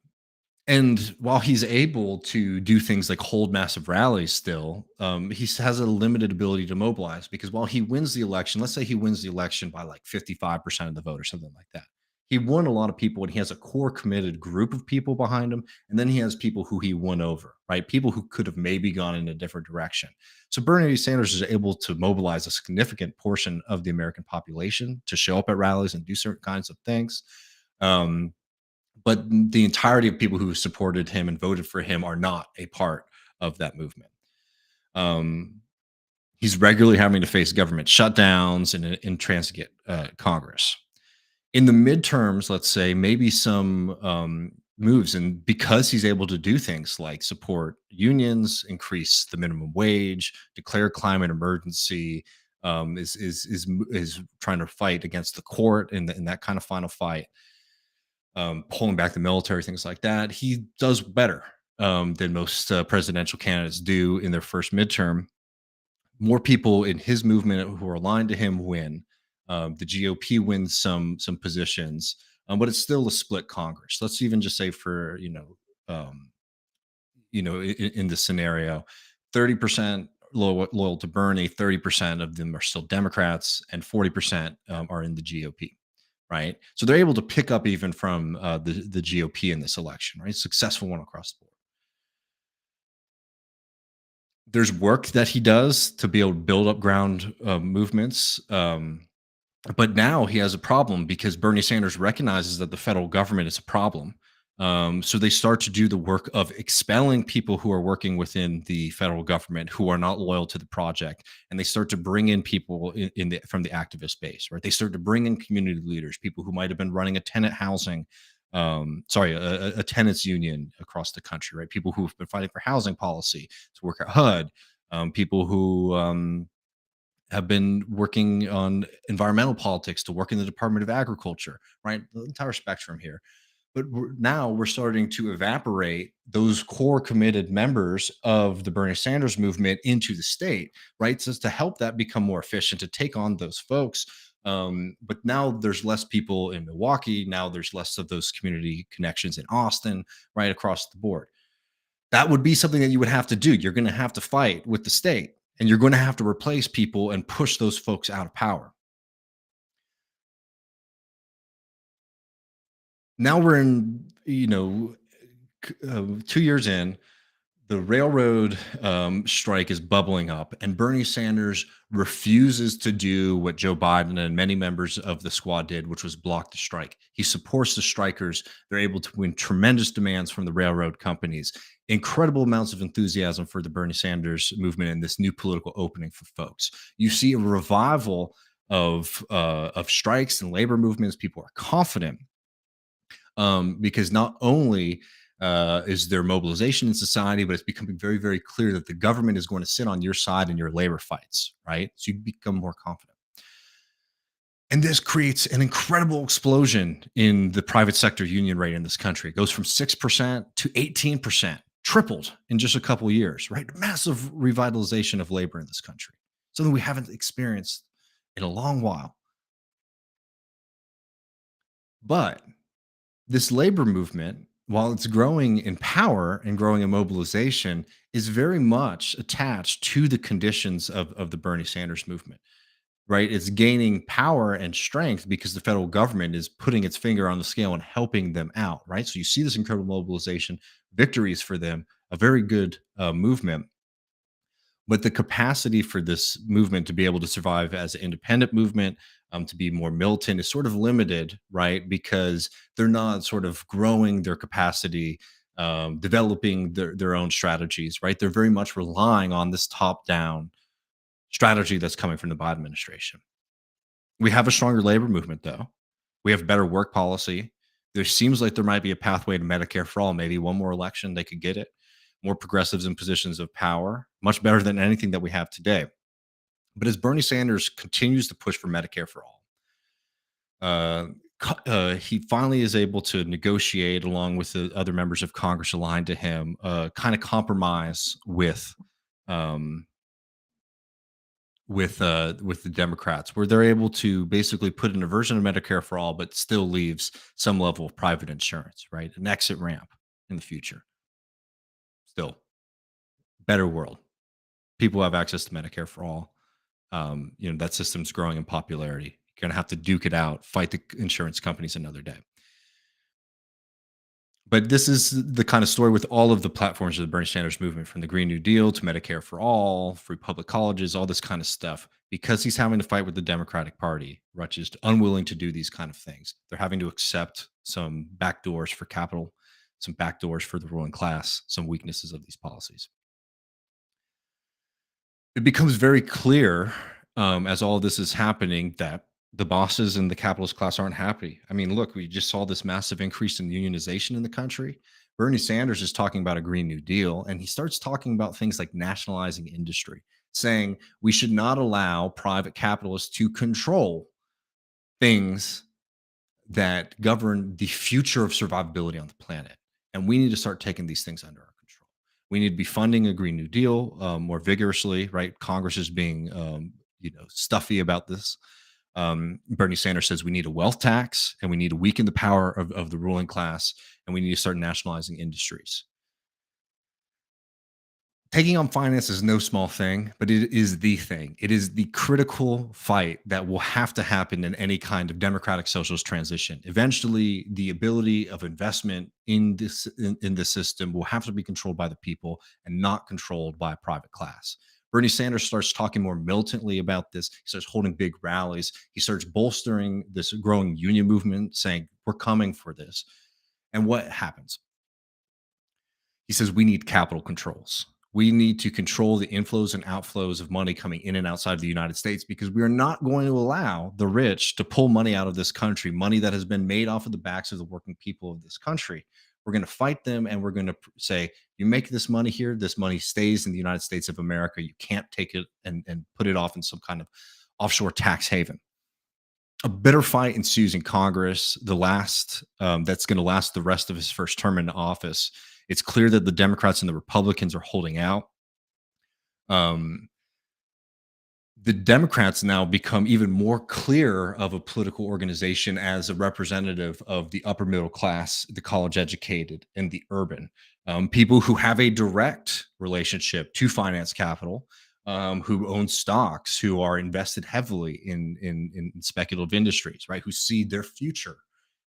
and while he's able to do things like hold massive rallies still, he has a limited ability to mobilize because while he wins the election, let's say he wins the election by like 55% of the vote or something like that. He won a lot of people and he has a core committed group of people behind him. And then he has people who he won over, right? People who could have maybe gone in a different direction. So Bernie Sanders is able to mobilize a significant portion of the American population to show up at rallies and do certain kinds of things. Um, but the entirety of people who supported him and voted for him are not a part of that movement. Um, he's regularly having to face government shutdowns and intransigent Congress. In the midterms, let's say maybe some moves, and because he's able to do things like support unions, increase the minimum wage, declare climate emergency, is trying to fight against the court in that kind of final fight, pulling back the military, things like that. He does better than most presidential candidates do in their first midterm. More people in his movement who are aligned to him win. The GOP wins some positions, but it's still a split Congress. Let's even just say for in the scenario, 30% loyal to Bernie, 30% of them are still Democrats, and 40% are in the GOP. Right, so they're able to pick up even from the GOP in this election. Right, successful one across the board. There's work that he does to be able to build up ground movements. But now he has a problem because Bernie Sanders recognizes that the federal government is a problem. So they start to do the work of expelling people who are working within the federal government who are not loyal to the project, and they start to bring in people from the activist base. Right, they start to bring in community leaders, people who might have been running a tenant housing, a tenants union across the country. Right, people who have been fighting for housing policy to work at HUD, people who have been working on environmental politics to work in the Department of Agriculture, right? The entire spectrum here. But now we're starting to evaporate those core committed members of the Bernie Sanders movement into the state, right? So to help that become more efficient, to take on those folks. But now there's less people in Milwaukee. Now there's less of those community connections in Austin, right across the board. That would be something that you would have to do. You're going to have to fight with the state, and you're going to have to replace people and push those folks out of power. Now we're in, 2 years in, the railroad strike is bubbling up, and Bernie Sanders refuses to do what Joe Biden and many members of the squad did, which was block the strike. He supports the strikers. They're able to win tremendous demands from the railroad companies, incredible amounts of enthusiasm for the Bernie Sanders movement and this new political opening for folks. You see a revival of strikes and labor movements. People are confident because not only is there mobilization in society, but it's becoming very, very clear that the government is going to sit on your side in your labor fights, right? So you become more confident. And this creates an incredible explosion in the private sector union rate in this country. It goes from 6% to 18%, tripled in just a couple of years, right? Massive revitalization of labor in this country, something we haven't experienced in a long while. But this labor movement, while it's growing in power and growing in mobilization, is very much attached to the conditions of the Bernie Sanders movement, right? It's gaining power and strength because the federal government is putting its finger on the scale and helping them out, right? So you see this incredible mobilization, victories for them, a very good movement. But the capacity for this movement to be able to survive as an independent movement, to be more militant, is sort of limited, right? Because they're not sort of growing their capacity, developing their own strategies, right? They're very much relying on this top down strategy that's coming from the Biden administration. We have a stronger labor movement, though. We have better work policy. There seems like there might be a pathway to Medicare for all. Maybe one more election, they could get it. More progressives in positions of power, much better than anything that we have today. But as Bernie Sanders continues to push for Medicare for all, uh, he finally is able to negotiate, along with the other members of Congress aligned to him, kind of compromise um, with the Democrats, where they're able to basically put in a version of Medicare for all, but still leaves some level of private insurance, right? An exit ramp in the future. Still, better world. People have access to Medicare for all. That system's growing in popularity. You're gonna have to duke it out, fight the insurance companies another day. But this is the kind of story with all of the platforms of the Bernie Sanders movement, from the Green New Deal to Medicare for all, free public colleges, all this kind of stuff. Because he's having to fight with the Democratic Party, Rutch is unwilling to do these kind of things. They're having to accept some backdoors for capital, some backdoors for the ruling class, some weaknesses of these policies. It becomes very clear, as all of this is happening, that the bosses and the capitalist class aren't happy. I mean, look, we just saw this massive increase in unionization in the country. Bernie Sanders is talking about a Green New Deal, and he starts talking about things like nationalizing industry, saying we should not allow private capitalists to control things that govern the future of survivability on the planet. And we need to start taking these things under our control. We need to be funding a Green New Deal more vigorously, right? Congress is being, stuffy about this. Bernie Sanders says we need a wealth tax, and we need to weaken the power of the ruling class, and we need to start nationalizing industries. Taking on finance is no small thing, but it is the thing. It is the critical fight that will have to happen in any kind of democratic socialist transition. Eventually, the ability of investment in this system will have to be controlled by the people and not controlled by a private class. Bernie Sanders starts talking more militantly about this. He starts holding big rallies. He starts bolstering this growing union movement, saying, "We're coming for this." And what happens? He says we need capital controls. We need to control the inflows and outflows of money coming in and outside of the United States, because we are not going to allow the rich to pull money out of this country, money that has been made off of the backs of the working people of this country. We're going to fight them, and we're going to say, you make this money here, this money stays in the United States of America. You can't take it and put it off in some kind of offshore tax haven. A bitter fight ensues in Congress, the last that's going to last the rest of his first term in office. It's clear that the Democrats and the Republicans are holding out. Um, The Democrats now become even more clear of a political organization as a representative of the upper middle class, the college educated, and the urban, people who have a direct relationship to finance capital, who own stocks, who are invested heavily in speculative industries, right? Who see their future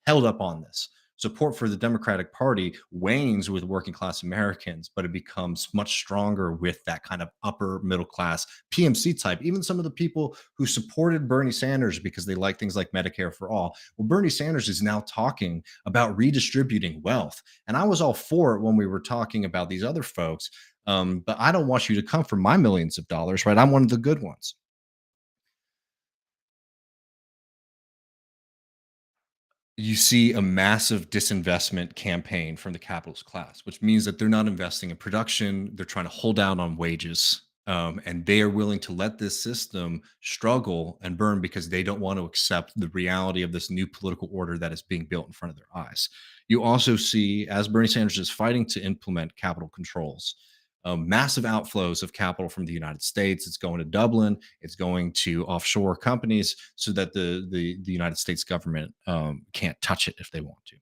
held up on this. Support for the Democratic Party wanes with working class Americans, but it becomes much stronger with that kind of upper middle class PMC type. Even some of the people who supported Bernie Sanders because they like things like Medicare for all. Well, Bernie Sanders is now talking about redistributing wealth. And I was all for it when we were talking about these other folks. But I don't want you to come for my millions of dollars, right? I'm one of the good ones. You see a massive disinvestment campaign from the capitalist class, which means that they're not investing in production. They're trying to hold out on wages. And they are willing to let this system struggle and burn because they don't want to accept the reality of this new political order that is being built in front of their eyes. You also see, as Bernie Sanders is fighting to implement capital controls, massive outflows of capital from the United States. It's going to Dublin. It's going to offshore companies so that the United States government can't touch it if they want to.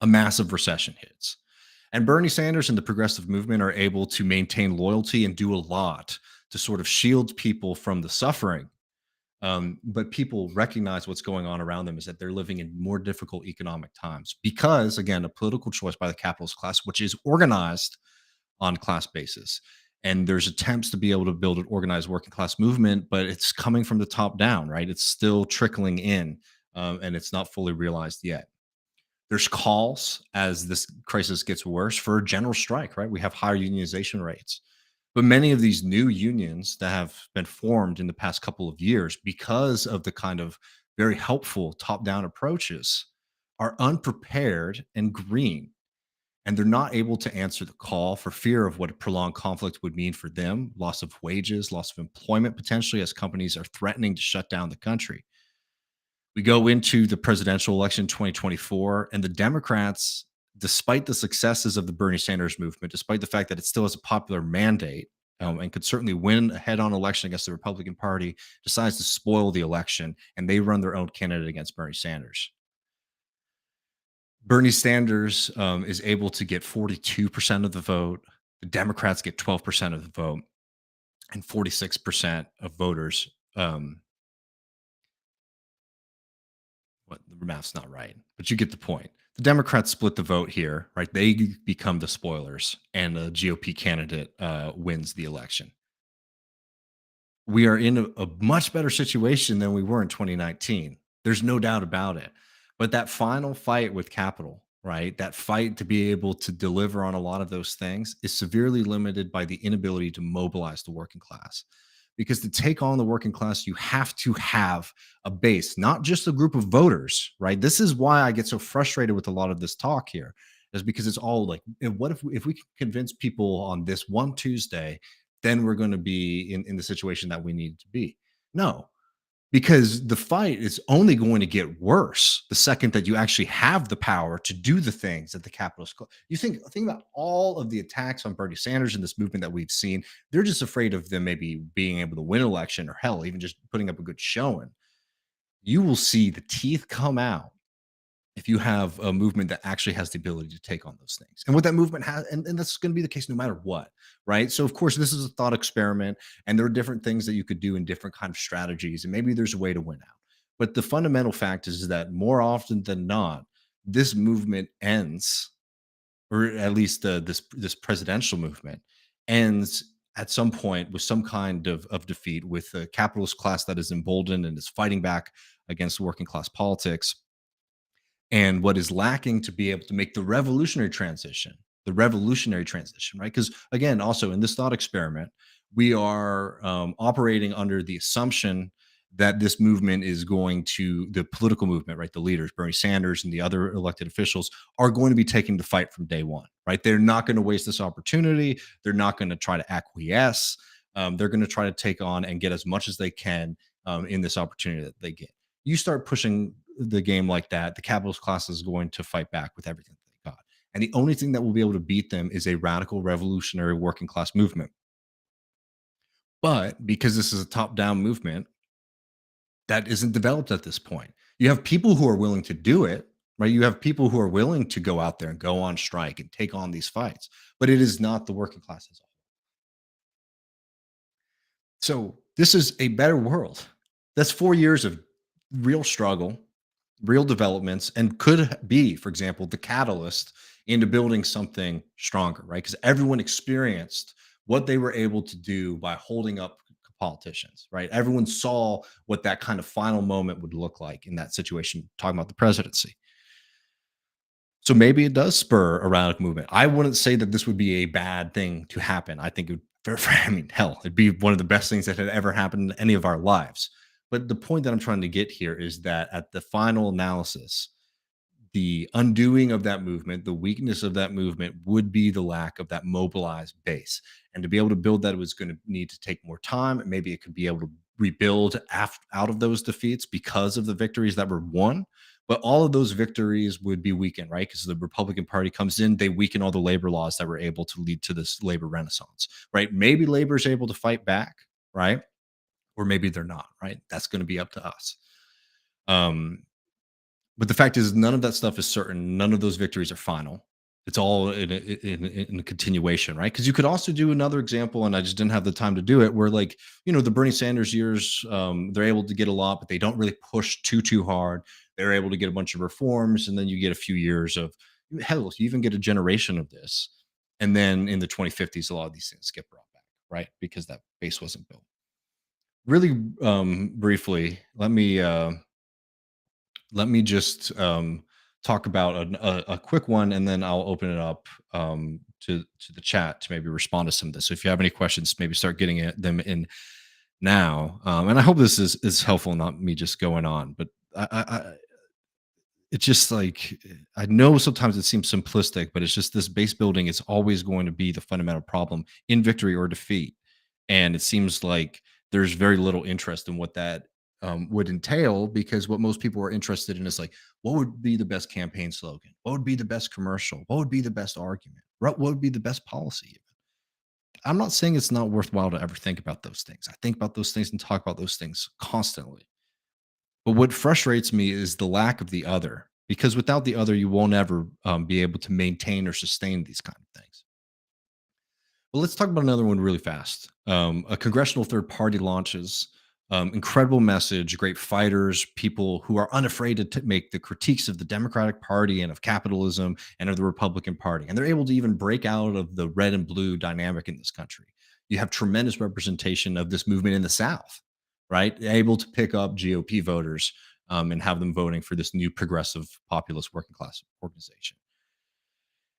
A massive recession hits. And Bernie Sanders and the progressive movement are able to maintain loyalty and do a lot to sort of shield people from the suffering. But people recognize what's going on around them is that they're living in more difficult economic times because, again, a political choice by the capitalist class, which is organized on class basis. And there's attempts to be able to build an organized working class movement, but it's coming from the top down, right? It's still trickling in, and it's not fully realized yet. There's calls as this crisis gets worse for a general strike, right? We have higher unionization rates. But many of these new unions that have been formed in the past couple of years because of the kind of very helpful top down approaches are unprepared and green, and they're not able to answer the call for fear of what a prolonged conflict would mean for them, loss of wages, loss of employment potentially as companies are threatening to shut down the country. We go into the presidential election 2024, and the Democrats, despite the successes of the Bernie Sanders movement, despite the fact that it still has a popular mandate, and could certainly win a head-on election against the Republican Party, decides to spoil the election, and they run their own candidate against Bernie Sanders. Bernie Sanders is able to get 42% of the vote. The Democrats get 12% of the vote, and 46% of voters. What the math's not right, but you get the point. The Democrats split the vote here, right? They become the spoilers, and the GOP candidate wins the election. We are in a much better situation than we were in 2019. There's no doubt about it. But that final fight with capital, right? That fight to be able to deliver on a lot of those things is severely limited by the inability to mobilize the working class. Because to take on the working class, you have to have a base, not just a group of voters, right? This is why I get so frustrated with a lot of this talk here, is because it's all like, what if we can convince people on this one Tuesday, then we're going to be in the situation that we need to be. No, because the fight is only going to get worse the second that you actually have the power to do the things that the capitalists. You think about all of the attacks on Bernie Sanders and this movement that we've seen. They're just afraid of them maybe being able to win an election, or hell, even just putting up a good showing. You will see the teeth come out if you have a movement that actually has the ability to take on those things. And what that movement has, and that's going to be the case no matter what, right? So of course, this is a thought experiment, and there are different things that you could do in different kind of strategies, and maybe there's a way to win out. But the fundamental fact is that more often than not, this movement ends, or at least this presidential movement ends at some point with some kind of defeat, with a capitalist class that is emboldened and is fighting back against working class politics, and what is lacking to be able to make the revolutionary transition, right? Because again, also in this thought experiment, we are operating under the assumption that this movement is going to, the political movement, right? The leaders, Bernie Sanders and the other elected officials, are going to be taking the fight from day one, right? They're not going to waste this opportunity. They're not going to try to acquiesce. They're going to try to take on and get as much as they can in this opportunity that they get. You start pushing the game like that, the capitalist class is going to fight back with everything that they got. And the only thing that will be able to beat them is a radical revolutionary working class movement. But because this is a top down movement, that isn't developed at this point. You have people who are willing to do it, right? You have people who are willing to go out there and go on strike and take on these fights, but it is not the working class as a whole. So this is a better world. That's 4 years of real struggle, real developments, and could be, for example, the catalyst into building something stronger, right? Because everyone experienced what they were able to do by holding up politicians, right? Everyone saw what that kind of final moment would look like in that situation, talking about the presidency. So maybe it does spur a radical movement. I wouldn't say that this would be a bad thing to happen. I think it would, I mean, hell, it'd be one of the best things that had ever happened in any of our lives. But the point that I'm trying to get here is that at the final analysis, the undoing of that movement, the weakness of that movement would be the lack of that mobilized base. And to be able to build that, it was going to need to take more time. Maybe it could be able to rebuild out of those defeats because of the victories that were won. But all of those victories would be weakened, right? Because the Republican Party comes in, they weaken all the labor laws that were able to lead to this labor renaissance, right? Maybe labor is able to fight back, right? Or maybe they're not, right? That's going to be up to us. Um, but the fact is, none of that stuff is certain. None of those victories are final. It's all in a continuation, right? Because you could also do another example, and I just didn't have the time to do it, where like the Bernie Sanders years, they're able to get a lot, but they don't really push too hard. They're able to get a bunch of reforms, and then you get a few years of hell. You even get a generation of this, and then in the 2050s, a lot of these things get brought back, right? Because that base wasn't built. Really briefly, let me just talk about a quick one, and then I'll open it up to the chat to maybe respond to some of this. So if you have any questions, maybe start getting them in now. And I hope this is helpful, not me just going on. But it's just like I know sometimes it seems simplistic, but it's just this base building is always going to be the fundamental problem in victory or defeat. And it seems like there's very little interest in what that would entail, because what most people are interested in is like, what would be the best campaign slogan? What would be the best commercial? What would be the best argument? What would be the best policy? Even? I'm not saying it's not worthwhile to ever think about those things. I think about those things and talk about those things constantly. But what frustrates me is the lack of the other, because without the other, you won't ever be able to maintain or sustain these kind of things. Well, let's talk about another one really fast. A congressional third party launches. Incredible message, great fighters, people who are unafraid to make the critiques of the Democratic Party and of capitalism and of the Republican Party. And they're able to even break out of the red and blue dynamic in this country. You have tremendous representation of this movement in the South, right? Able to pick up GOP voters and have them voting for this new progressive populist working class organization.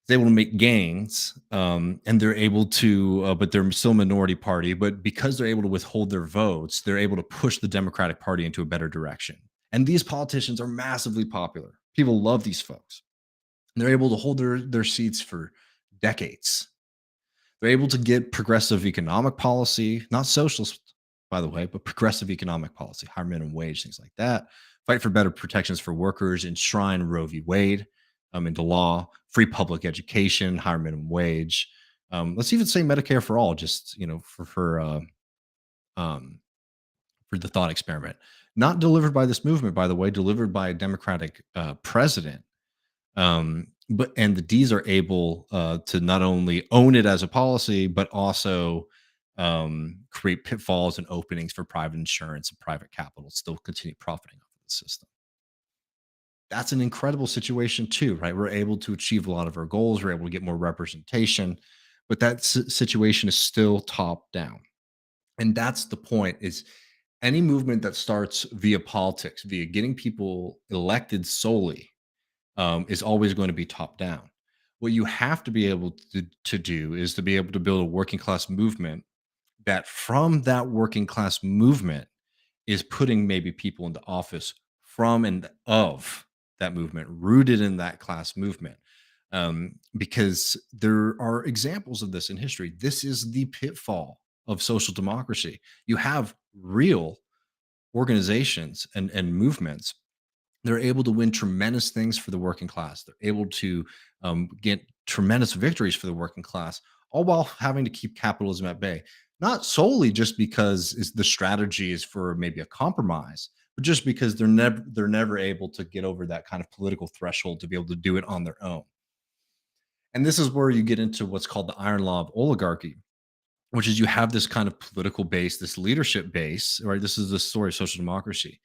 Able to make gains, and they're able to but they're still a minority party, but because they're able to withhold their votes, they're able to push the Democratic Party into a better direction. And these politicians are massively popular. People love these folks. They're able to hold their seats for decades. They're able to get progressive economic policy, not socialist, by the way, but progressive economic policy, higher minimum wage, things like that. Fight for better protections for workers, enshrine Roe v. Wade into law, free public education, higher minimum wage. Let's even say Medicare for all, just um, for the thought experiment. Not delivered by this movement, by the way, delivered by a Democratic president, but and the D's are able to not only own it as a policy, but also create pitfalls and openings for private insurance and private capital to still continue profiting off of the system. That's an incredible situation too, right? We're able to achieve a lot of our goals. We're able to get more representation, but that situation is still top down. And that's the point: is any movement that starts via politics, via getting people elected solely, is always going to be top down. What you have to be able to do is to be able to build a working class movement that from that working class movement is putting maybe people into office from and of that movement, rooted in that class movement. Because there are examples of this in history. This is the pitfall of social democracy. You have real organizations and movements. They're able to win tremendous things for the working class. They're able to get tremendous victories for the working class, all while having to keep capitalism at bay. Not solely just because the strategy is for maybe a compromise, but just because they're never able to get over that kind of political threshold to be able to do it on their own. And this is where you get into what's called the iron law of oligarchy, which is you have this kind of political base, this leadership base, right? This is the story of social democracy.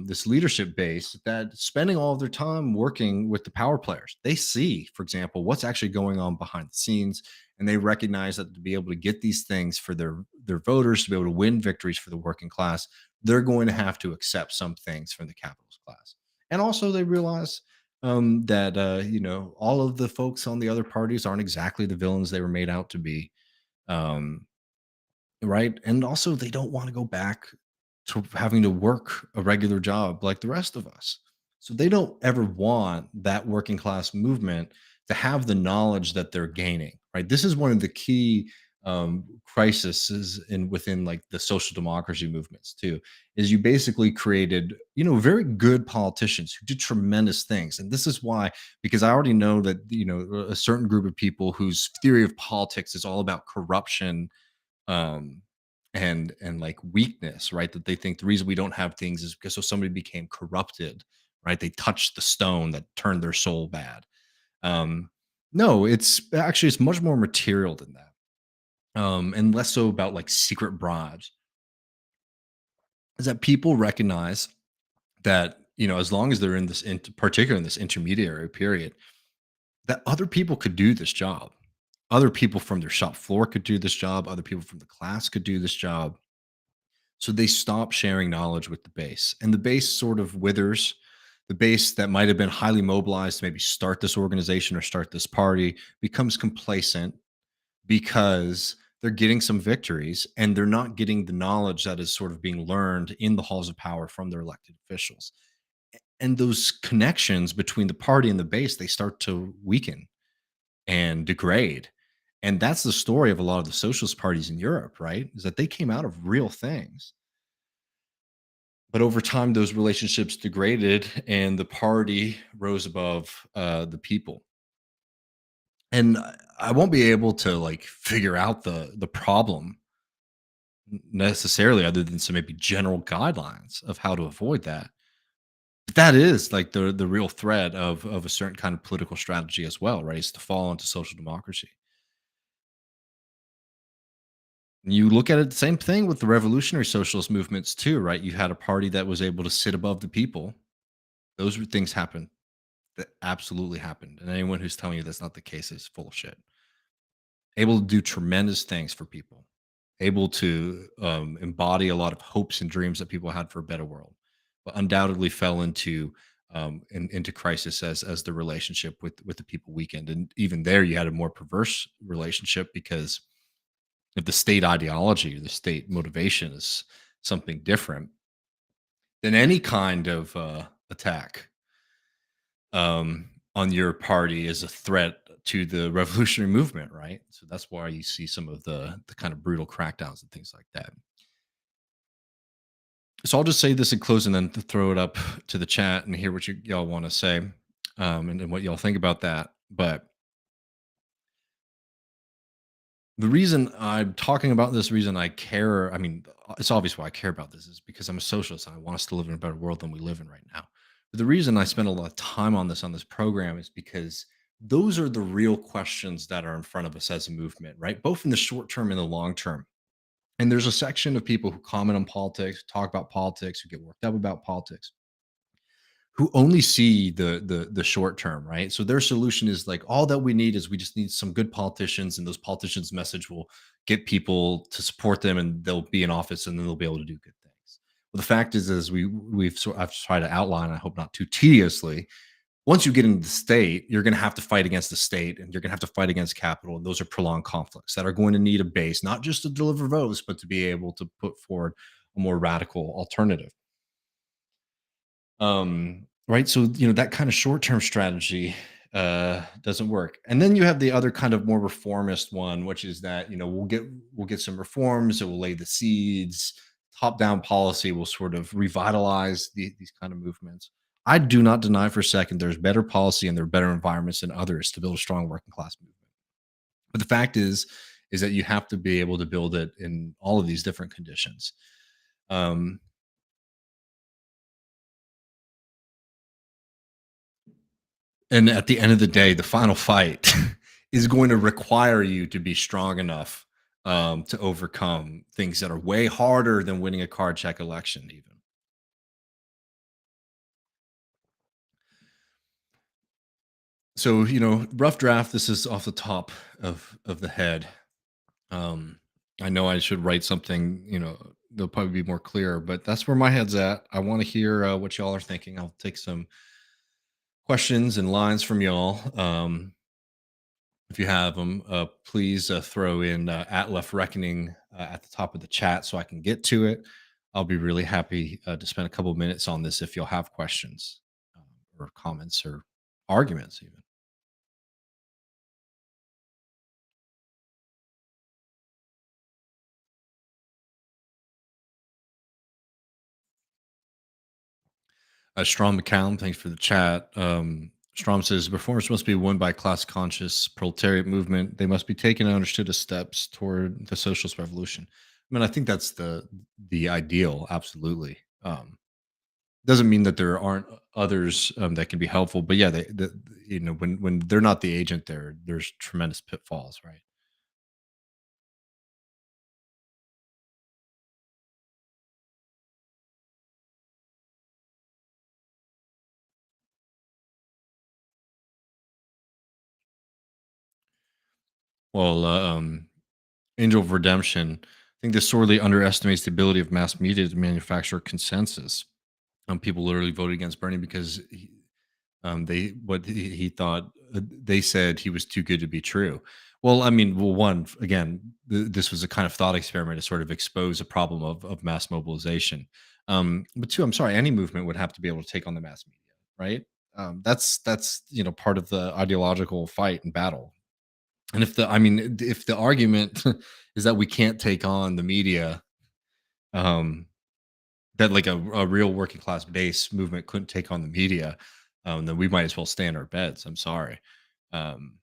This leadership base that spending all of their time working with the power players. They see, for example, what's actually going on behind the scenes, and they recognize that to be able to get these things for their voters, to be able to win victories for the working class, they're going to have to accept some things from the capitalist class. And also, they realize that all of the folks on the other parties aren't exactly the villains they were made out to be. um, right? And also, they don't want to go back to having to work a regular job like the rest of us. So they don't ever want that working class movement to have the knowledge that they're gaining, right? This is one of the key crises in within like the social democracy movements too. Is you basically created, very good politicians who did tremendous things, and this is why, because I already know that a certain group of people whose theory of politics is all about corruption, um and like weakness, right? That they think the reason we don't have things is because so somebody became corrupted, right? They touched the stone that turned their soul bad. um no, it's much more material than that, and less so about like secret bribes. Is that people recognize that, as long as they're in this particular in this intermediary period, that other people could do this job. Other people from their shop floor could do this job, other people from the class could do this job. So they stop sharing knowledge with the base, and the base sort of withers. The base that might have been highly mobilized to maybe start this organization or start this party becomes complacent because they're getting some victories and they're not getting the knowledge that is sort of being learned in the halls of power from their elected officials. And those connections between the party and the base, they start to weaken and degrade. And that's the story of a lot of the socialist parties in Europe, right? Is that they came out of real things. But over time, those relationships degraded and the party rose above the people. And I won't be able to like figure out the problem necessarily, other than some maybe general guidelines of how to avoid that. But that is like the real threat of a certain kind of political strategy as well, right? Is to fall into social democracy. You look at it, the same thing with the revolutionary socialist movements too, right? You had a party that was able to sit above the people. Those were things happen that absolutely happened. And anyone who's telling you that's not the case is full of shit. Able to do tremendous things for people, able to embody a lot of hopes and dreams that people had for a better world, but undoubtedly fell into crisis as the relationship with the people weakened. And even there, you had a more perverse relationship because if the state ideology or the state motivation is something different, then any kind of attack on your party is a threat to the revolutionary movement, right? So that's why you see some of the kind of brutal crackdowns and things like that. So I'll just say this in closing, then to throw it up to the chat and hear what y'all want to say, and what y'all think about that. But the reason I'm talking about this, reason I care, I mean, it's obvious why I care about this is because I'm a socialist and I want us to live in a better world than we live in right now. But the reason I spend a lot of time on this program is because those are the real questions that are in front of us as a movement, right? Both in the short term and the long term. And there's a section of people who comment on politics, talk about politics, who get worked up about politics, who only see the short term, right? So their solution is like all that we need is we just need some good politicians, and those politicians' message will get people to support them, and they'll be in office, and then they'll be able to do good things. Well, the fact is I've tried to outline, I hope not too tediously. Once you get into the state, you're going to have to fight against the state, and you're going to have to fight against capital. And those are prolonged conflicts that are going to need a base, not just to deliver votes, but to be able to put forward a more radical alternative. Right, so that kind of short-term strategy doesn't work. And then you have the other kind of more reformist one, which is that we'll get some reforms, it will lay the seeds. Top down policy will sort of revitalize these kind of movements. I do not deny for a second there's better policy and there are better environments than others to build a strong working class movement. But the fact is that you have to be able to build it in all of these different conditions. Um, and at the end of the day, the final fight is going to require you to be strong enough to overcome things that are way harder than winning a card check election, even. So, rough draft. This is off the top of the head. Um, I know I should write something. They'll probably be more clear, but that's where my head's at. I want to hear what y'all are thinking. I'll take some questions and lines from y'all. If you have them, please throw in at left reckoning at the top of the chat so I can get to it. I'll be really happy to spend a couple of minutes on this if you'll have questions or comments or arguments, even. Strom McCallum, thanks for the chat. Strom says reforms must be won by class conscious proletariat movement. They must be taken and understood as steps toward the socialist revolution. I mean, I think that's the ideal. Absolutely. Doesn't mean that there aren't others that can be helpful, but yeah, when they're not the agent, there's tremendous pitfalls, right? Well, Angel of Redemption. I think this sorely underestimates the ability of mass media to manufacture consensus. People literally voted against Bernie because they what he thought they said he was too good to be true. Well, I mean, well, one again, this was a kind of thought experiment to sort of expose a problem of mass mobilization. But two, I'm sorry, any movement would have to be able to take on the mass media, right? That's part of the ideological fight and battle. And if the argument is that we can't take on the media, um, that like a real working class base movement couldn't take on the media, then we might as well stay in our beds. I'm sorry. Um,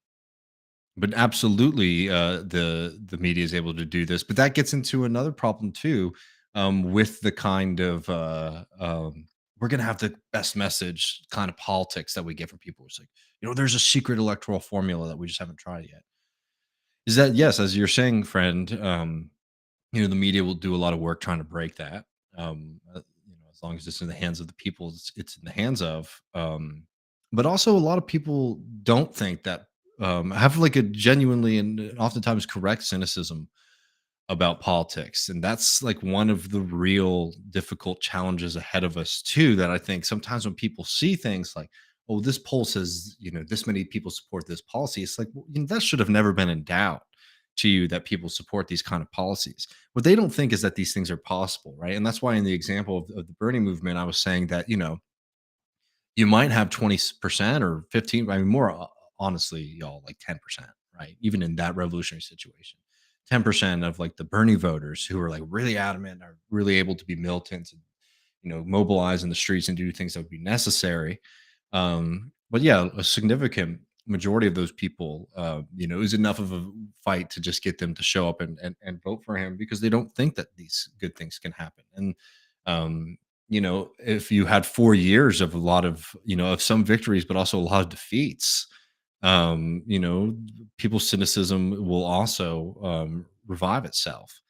but absolutely, the media is able to do this, but that gets into another problem too, with the kind of we're gonna have the best message kind of politics that we get from people. It's like, there's a secret electoral formula that we just haven't tried yet. Is that yes, as you're saying, friend? The media will do a lot of work trying to break that. As long as it's in the hands of the people, it's in the hands of. But also, a lot of people don't think that have like a genuinely and oftentimes correct cynicism about politics, and that's like one of the real difficult challenges ahead of us too. That I think sometimes when people see things like, "Oh, this poll says this many people support this policy," it's like that should have never been in doubt to you that people support these kind of policies. What they don't think is that these things are possible, right? And that's why in the example of the Bernie movement, I was saying that you might have 20% or 15, I mean, more honestly, y'all, like 10%, right? Even in that revolutionary situation, 10% of like the Bernie voters who are like really adamant are really able to be militant and, mobilize in the streets and do things that would be necessary. But yeah, a significant majority of those people, is enough of a fight to just get them to show up and vote for him because they don't think that these good things can happen. And, if you had 4 years of a lot of some victories, but also a lot of defeats, um, you know, people's cynicism will also revive itself.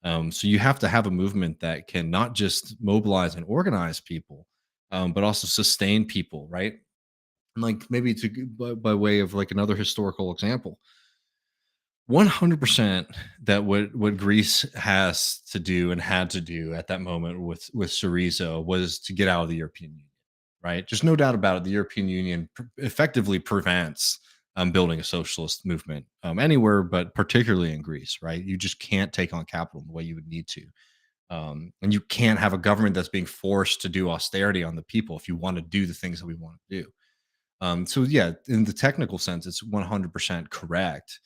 So you have to have a movement that can not just mobilize and organize people, but also sustain people, right? And like maybe by way of like another historical example, 100% that what Greece has to do and had to do at that moment with Syriza was to get out of the European Union, right? Just no doubt about it. The European Union effectively prevents building a socialist movement anywhere, but particularly in Greece, right? You just can't take on capital the way you would need to, and you can't have a government that's being forced to do austerity on the people if you want to do the things that we want to do. So yeah, in the technical sense, it's 100% correct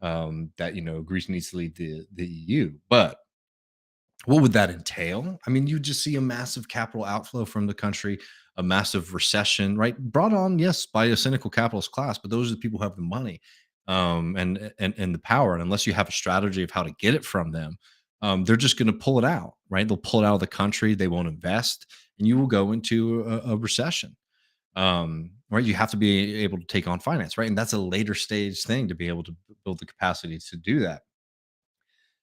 that Greece needs to leave the EU. But what would that entail? I mean, you just see a massive capital outflow from the country, a massive recession, right? Brought on, yes, by a cynical capitalist class, but those are the people who have the money. and the power. And unless you have a strategy of how to get it from them, they're just going to pull it out, right? They'll pull it out of the country. They won't invest, and you will go into a recession. Right? You have to be able to take on finance, right? And that's a later stage thing to be able to build the capacity to do that.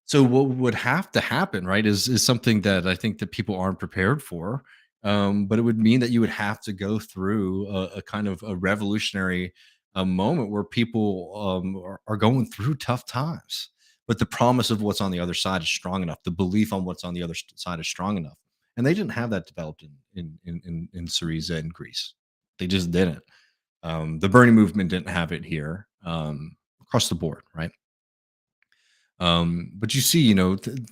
So what would have to happen, right, is something that I think that people aren't prepared for. But it would mean that you would have to go through a kind of a revolutionary moment where people are going through tough times. But the promise of what's on the other side is strong enough. The belief on what's on the other side is strong enough, and they didn't have that developed in Syriza in Greece. They just didn't. The Bernie movement didn't have it here across the board, right? But you see,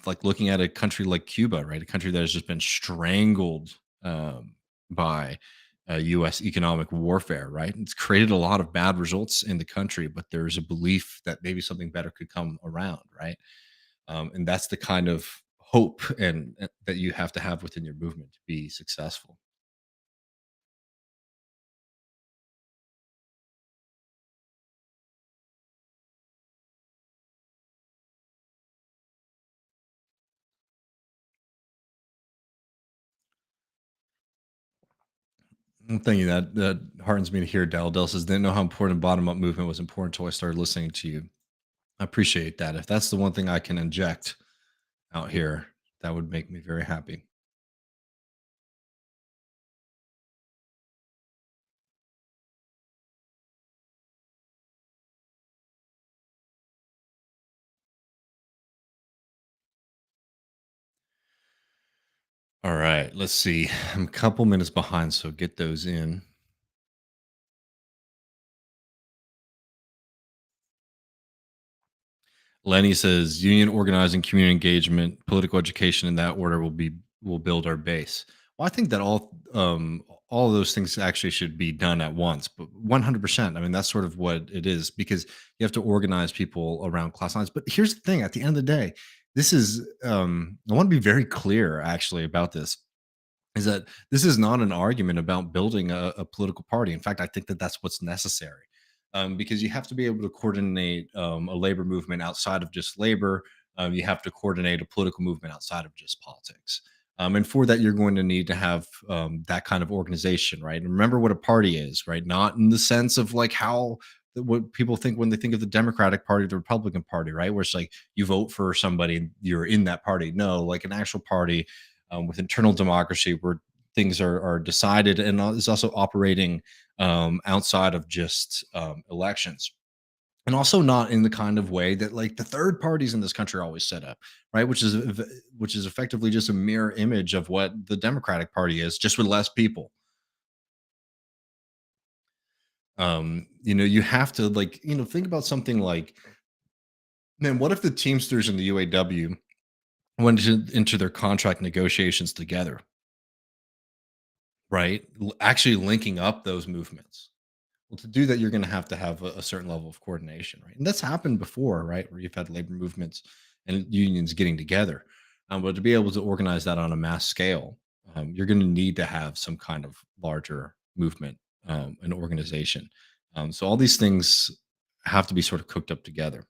like looking at a country like Cuba, right? A country that has just been strangled by US economic warfare, right? It's created a lot of bad results in the country, but there's a belief that maybe something better could come around, right? And that's the kind of hope and that you have to have within your movement to be successful. Thank you. That heartens me to hear. Dell says, didn't know how important bottom up movement was important until I started listening to you. I appreciate that. If that's the one thing I can inject out here, that would make me very happy. All right, let's see. I'm a couple minutes behind, so get those in. Lenny says union organizing, community engagement, political education in that order will build our base. Well, I think that all of those things actually should be done at once, but 100%. I mean, that's sort of what it is because you have to organize people around class lines. But here's the thing: at the end of the day, this is I want to be very clear actually about this is that this is not an argument about building a political party. In fact, I think that that's what's necessary because you have to be able to coordinate a labor movement outside of just labor. You have to coordinate a political movement outside of just politics. And for that, you're going to need to have that kind of organization, right? And remember what a party is, right? Not in the sense of like how what people think when they think of the Democratic Party, the Republican Party, right? Where it's like you vote for somebody, and you're in that party. No, like an actual party with internal democracy where things are decided and is also operating outside of just elections and also not in the kind of way that like the third parties in this country are always set up, right? Which is effectively just a mirror image of what the Democratic Party is, just with less people. You have to like think about something like, man, what if the Teamsters and the UAW went into their contract negotiations together, right? Actually linking up those movements. Well, to do that, you're going to have a certain level of coordination, right? And that's happened before, right? Where you've had labor movements and unions getting together. But to be able to organize that on a mass scale, you're going to need to have some kind of larger movement and organization. So all these things have to be sort of cooked up together.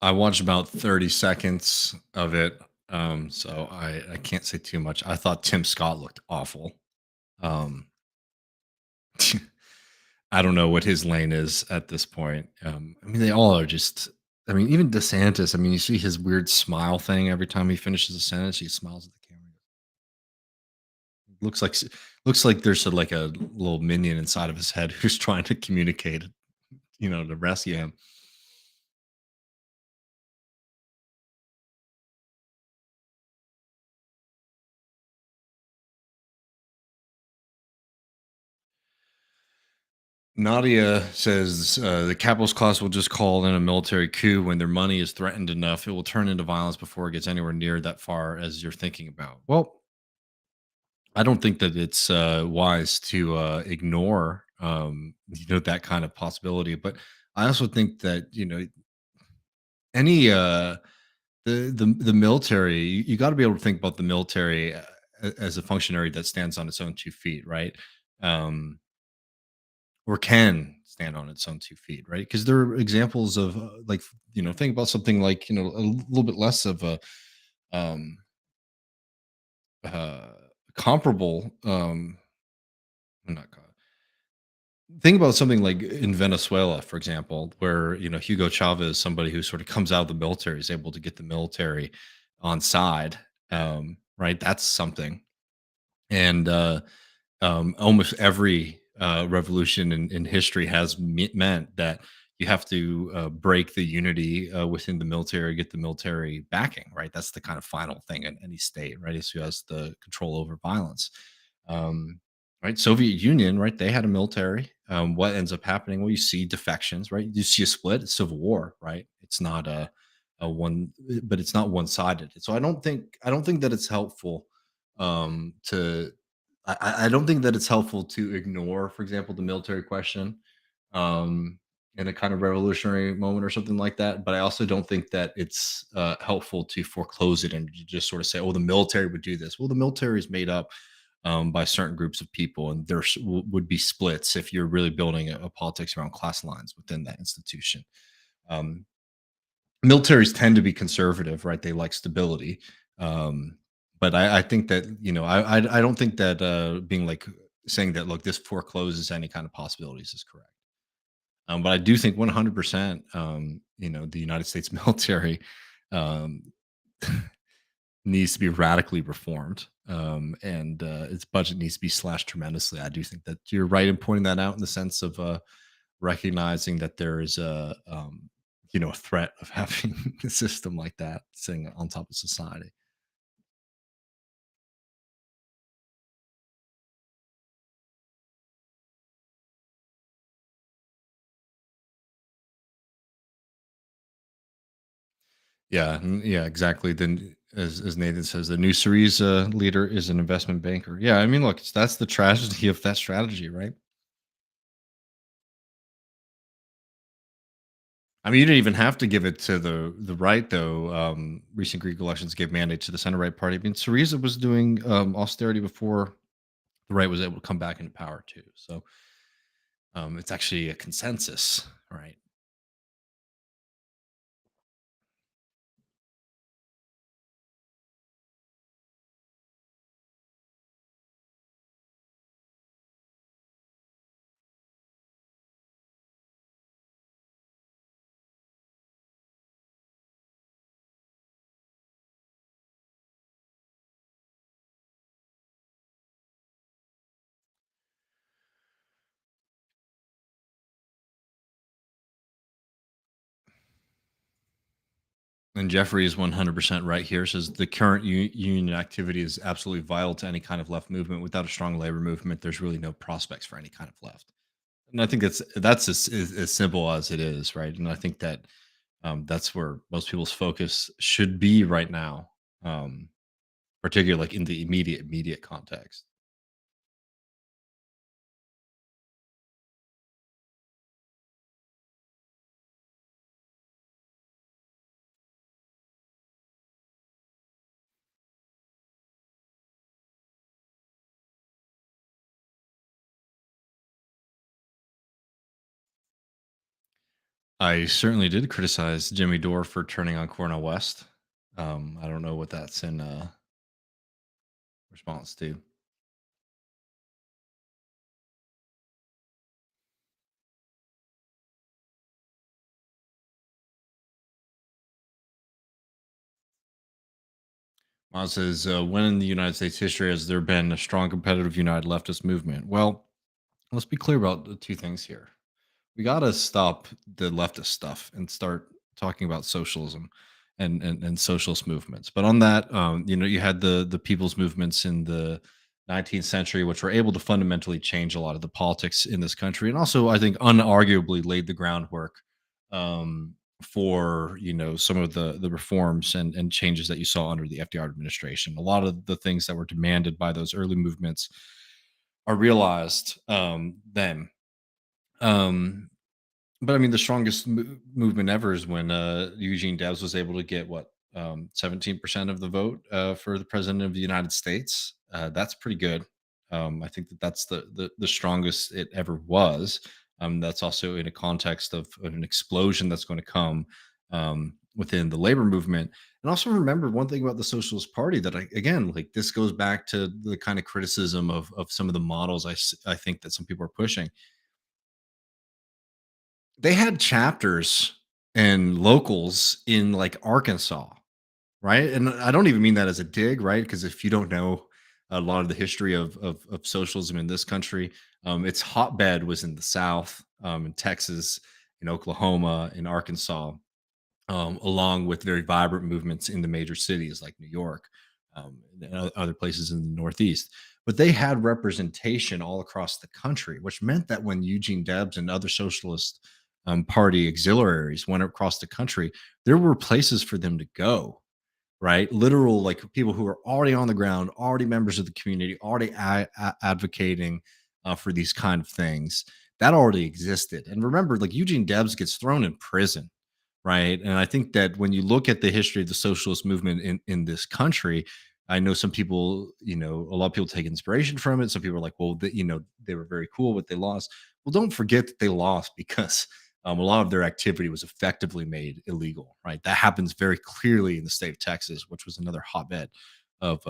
I watched about 30 seconds of it, so I can't say too much. I thought Tim Scott looked awful. Um, I don't know what his lane is at this point. I mean, they all are just. I mean, even DeSantis. I mean, you see his weird smile thing every time he finishes a sentence. He smiles at the camera. Looks like looks like there's like a little minion inside of his head who's trying to communicate, to rescue him. Nadia says the capitalist class will just call in a military coup when their money is threatened enough. It will turn into violence before it gets anywhere near that far as you're thinking about. Well, I don't think that it's wise to ignore. that kind of possibility. But I also think that any the military, you got to be able to think about the military as a functionary that stands on its own 2 feet, right? Um, or can stand on its own 2 feet, right? Because there are examples of think about something like a little bit less of a um, uh, comparable. Not Think about something like in Venezuela, for example, where Hugo Chavez, somebody who sort of comes out of the military, is able to get the military on side. Right, that's something. And almost every revolution in history has meant that you have to break the unity within the military, get the military backing. Right, that's the kind of final thing in any state. Right, is who has the control over violence. Um, right, Soviet Union. Right, they had a military. What ends up happening? Well, you see defections. Right, you see a split, it's civil war. Right, it's not a one, but it's not one sided. So I don't think that it's helpful to I don't think that it's helpful to ignore, for example, the military question, um, in a kind of revolutionary moment or something like that. But I also don't think that it's helpful to foreclose it and just sort of say, "Oh, the military would do this." Well, the military is made up by certain groups of people, and there would be splits if you're really building a politics around class lines within that institution. Um, Militaries tend to be conservative, right? They like stability. Um, but I think that I don't think that being like saying that look, this forecloses any kind of possibilities is correct. But I do think 100%, the United States military um, needs to be radically reformed, and its budget needs to be slashed tremendously. I do think that you're right in pointing that out in the sense of recognizing that there is a threat of having a system like that sitting on top of society. Yeah, yeah, exactly. Then, as Nathan says, the new Syriza leader is an investment banker. Yeah, I mean, look, that's the tragedy of that strategy, right? I mean, you didn't even have to give it to the right, though. Recent Greek elections gave mandate to the center right party. I mean, Syriza was doing austerity before the right was able to come back into power too. So it's actually a consensus, right? And Jeffrey is 100% right here. Says the current union activity is absolutely vital to any kind of left movement. Without a strong labor movement, there's really no prospects for any kind of left. And I think that's as simple as it is, right? And I think that that's where most people's focus should be right now, um, particularly like in the immediate context. I certainly did criticize Jimmy Dore for turning on Cornel West. I don't know what that's in response to. Miles says, when in the United States history has there been a strong competitive united leftist movement? Well, let's be clear about the two things here. We got to stop the leftist stuff and start talking about socialism and socialist movements. But on that, you had the people's movements in the 19th century, which were able to fundamentally change a lot of the politics in this country, and also I think unarguably laid the groundwork for some of the reforms and changes that you saw under the FDR administration. A lot of the things that were demanded by those early movements are realized then. Um, but I mean, the strongest movement ever is when Eugene Debs was able to get what 17% of the vote for the president of the United States. That's pretty good. I think that that's the strongest it ever was. That's also in a context of an explosion that's going to come within the labor movement. And also remember one thing about the Socialist Party that I again like this goes back to the kind of criticism of some of the models I think that some people are pushing. They had chapters and locals in, like, Arkansas, right? And I don't even mean that as a dig, right? Because if you don't know a lot of the history of socialism in this country, its hotbed was in the South, in Texas, in Oklahoma, in Arkansas, along with very vibrant movements in the major cities like New York, and other places in the Northeast. But they had representation all across the country, which meant that when Eugene Debs and other socialist party auxiliaries went across the country, there were places for them to go, right? Literal, like people who are already on the ground, already members of the community, already advocating for these kind of things. That already existed. And remember, like Eugene Debs gets thrown in prison, right? And I think that when you look at the history of the socialist movement in this country, I know some people, a lot of people take inspiration from it. Some people are like, well, they were very cool, but they lost. Well, don't forget that they lost because a lot of their activity was effectively made illegal, right? That happens very clearly in the state of Texas, which was another hotbed of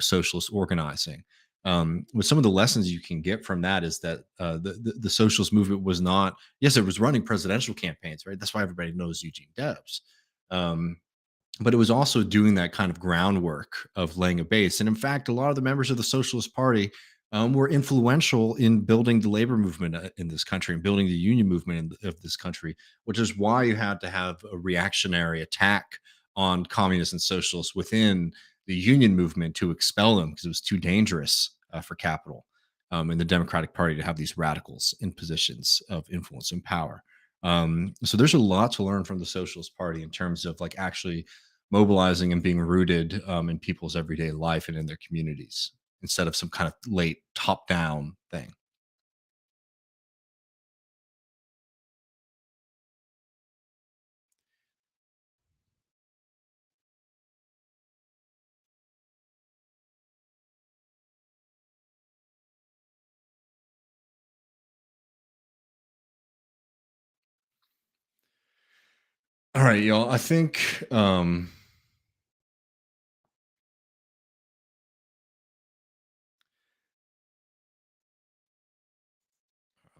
socialist organizing. But some of the lessons you can get from that is that the socialist movement was not, yes, it was running presidential campaigns, right? That's why everybody knows Eugene Debs. Um, but it was also doing that kind of groundwork of laying a base. And in fact, a lot of the members of the Socialist Party were influential in building the labor movement in this country and building the union movement of this country, which is why you had to have a reactionary attack on communists and socialists within the union movement to expel them because it was too dangerous for capital in the Democratic Party to have these radicals in positions of influence and power. So there's a lot to learn from the Socialist Party in terms of like actually mobilizing and being rooted in people's everyday life and in their communities instead of some kind of late top down thing. All right, y'all. I think I'll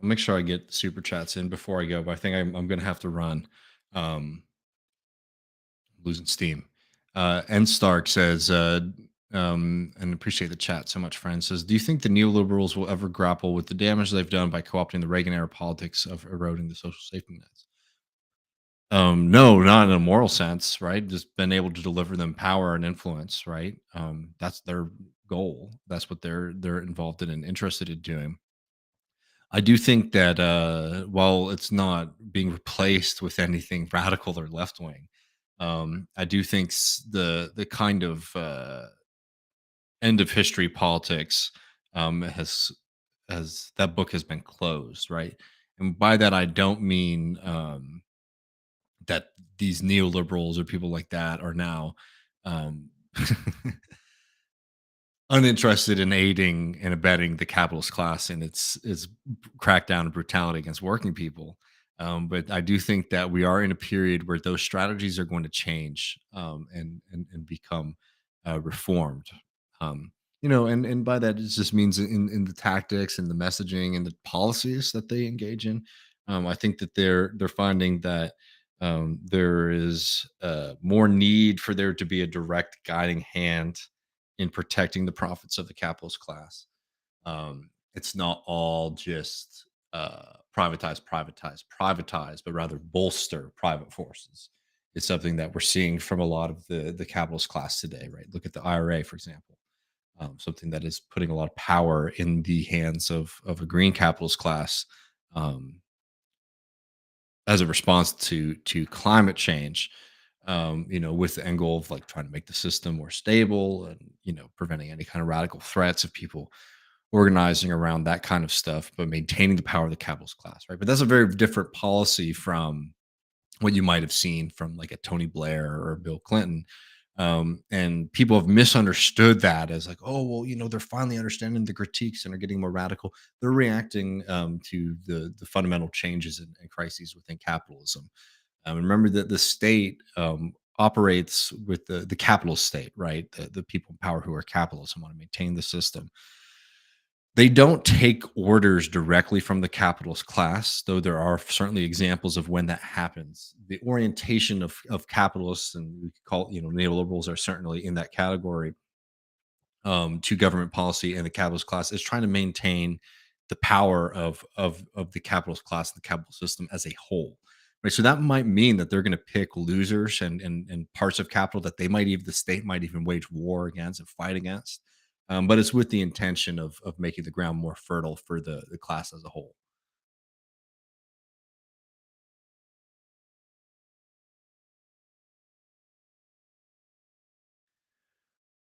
make sure I get super chats in before I go, but I think I'm going to have to run. Um, losing steam. N Stark says, and appreciate the chat so much, friend. Says, do you think the neoliberals will ever grapple with the damage they've done by co opting the Reagan era politics of eroding the social safety nets? No, not in a moral sense, right? Just been able to deliver them power and influence, right? That's their goal. That's what they're involved in and interested in doing. I do think that while it's not being replaced with anything radical or left wing, I do think the kind of end of history politics has that book has been closed, right? And by that I don't mean that these neoliberals or people like that are now um, uninterested in aiding and abetting the capitalist class and its crackdown and brutality against working people. But I do think that we are in a period where those strategies are going to change and become reformed. Um, and by that it just means in the tactics and the messaging and the policies that they engage in. I think that they're finding that there is more need for there to be a direct guiding hand in protecting the profits of the capitalist class. It's not all just privatize, but rather bolster private forces. It's something that we're seeing from a lot of the capitalist class today, right? Look at the IRA, for example, something that is putting a lot of power in the hands of a green capitalist class um, as a response to climate change. With the end goal of like trying to make the system more stable and preventing any kind of radical threats of people organizing around that kind of stuff, but maintaining the power of the capitalist class, right? But that's a very different policy from what you might have seen from like a Tony Blair or Bill Clinton. And people have misunderstood that as like, oh, well, they're finally understanding the critiques and are getting more radical. They're reacting to the fundamental changes and crises within capitalism. Remember that the state operates with the capitalist state, right? The people in power who are capitalists and want to maintain the system. They don't take orders directly from the capitalist class, though there are certainly examples of when that happens. The orientation of capitalists, and we could call, neoliberals are certainly in that category, to government policy and the capitalist class is trying to maintain the power of the capitalist class and the capital system as a whole. Right. So that might mean that they're going to pick losers and parts of capital that they might even the state might even wage war against and fight against. But it's with the intention of making the ground more fertile for the class as a whole.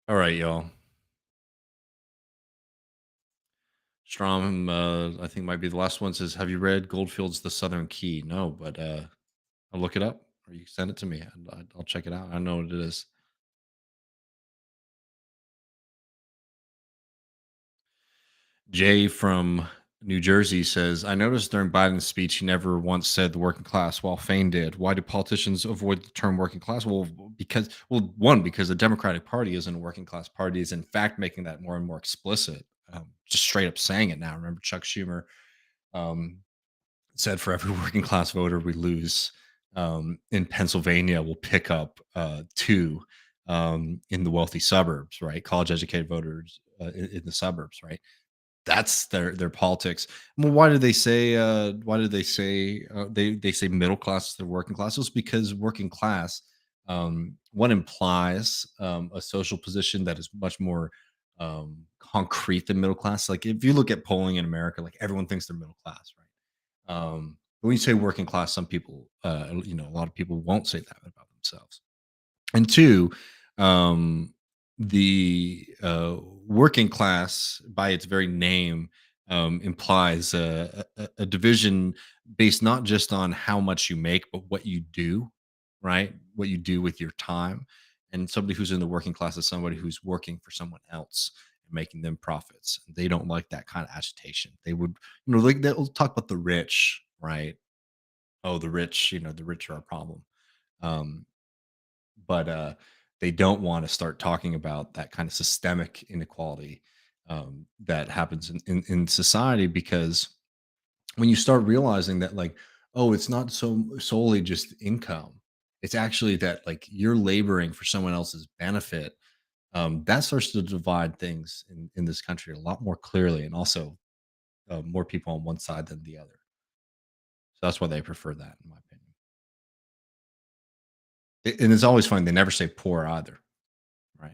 All right, y'all. Strom, I think might be the last one. Says, have you read Goldfield's The Southern Key? No, but I'll look it up or you send it to me. And I'll check it out. I know what it is. Jay from New Jersey says, I noticed during Biden's speech, he never once said the working class, while Fain did. Why do politicians avoid the term working class? One, because the Democratic Party isn't a working class party, is in fact making that more and more explicit. Just straight up saying it now. Remember, Chuck Schumer um, said, for every working class voter we lose in Pennsylvania, we'll pick up two in the wealthy suburbs, right? College educated voters in the suburbs, right? That's their politics. Well, why did they say they say middle class is the working class? It's because working class one implies a social position that is much more concrete than middle class. Like if you look at polling in America, like everyone thinks they're middle class, right? When you say working class, some people, a lot of people won't say that about themselves. And two, um, the working class, by its very name, implies a division based not just on how much you make, but what you do, right? What you do with your time. And somebody who's in the working class is somebody who's working for someone else and making them profits. They don't like that kind of agitation. They would, like they'll talk about the rich, right? Oh, the rich, the rich are a problem. Um, but they don't want to start talking about that kind of systemic inequality that happens in society, because when you start realizing that, like, oh, it's not so solely just income, it's actually that like you're laboring for someone else's benefit. That starts to divide things in this country a lot more clearly, and also more people on one side than the other. So that's why they prefer that, in my opinion. And it's always funny, they never say poor either, right?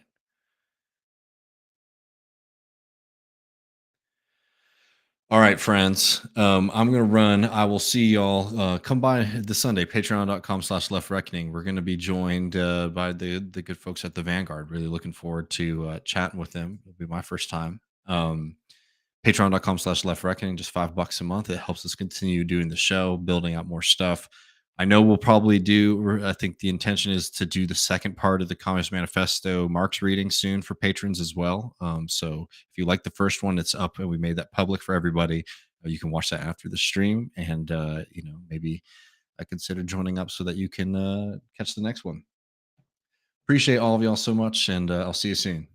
All right, friends. I'm gonna run. I will see y'all. Come by this Sunday, patreon.com/left reckoning. We're gonna be joined by the good folks at the Vanguard. Really looking forward to chatting with them. It'll be my first time. Patreon.com/left reckoning, just $5 a month. It helps us continue doing the show, building out more stuff. I know we'll probably I think the intention is to do the second part of the Communist Manifesto Marx reading soon for patrons as well. So if you like the first one, it's up and we made that public for everybody. You can watch that after the stream, and maybe consider joining up so that you can catch the next one. Appreciate all of y'all so much, and I'll see you soon.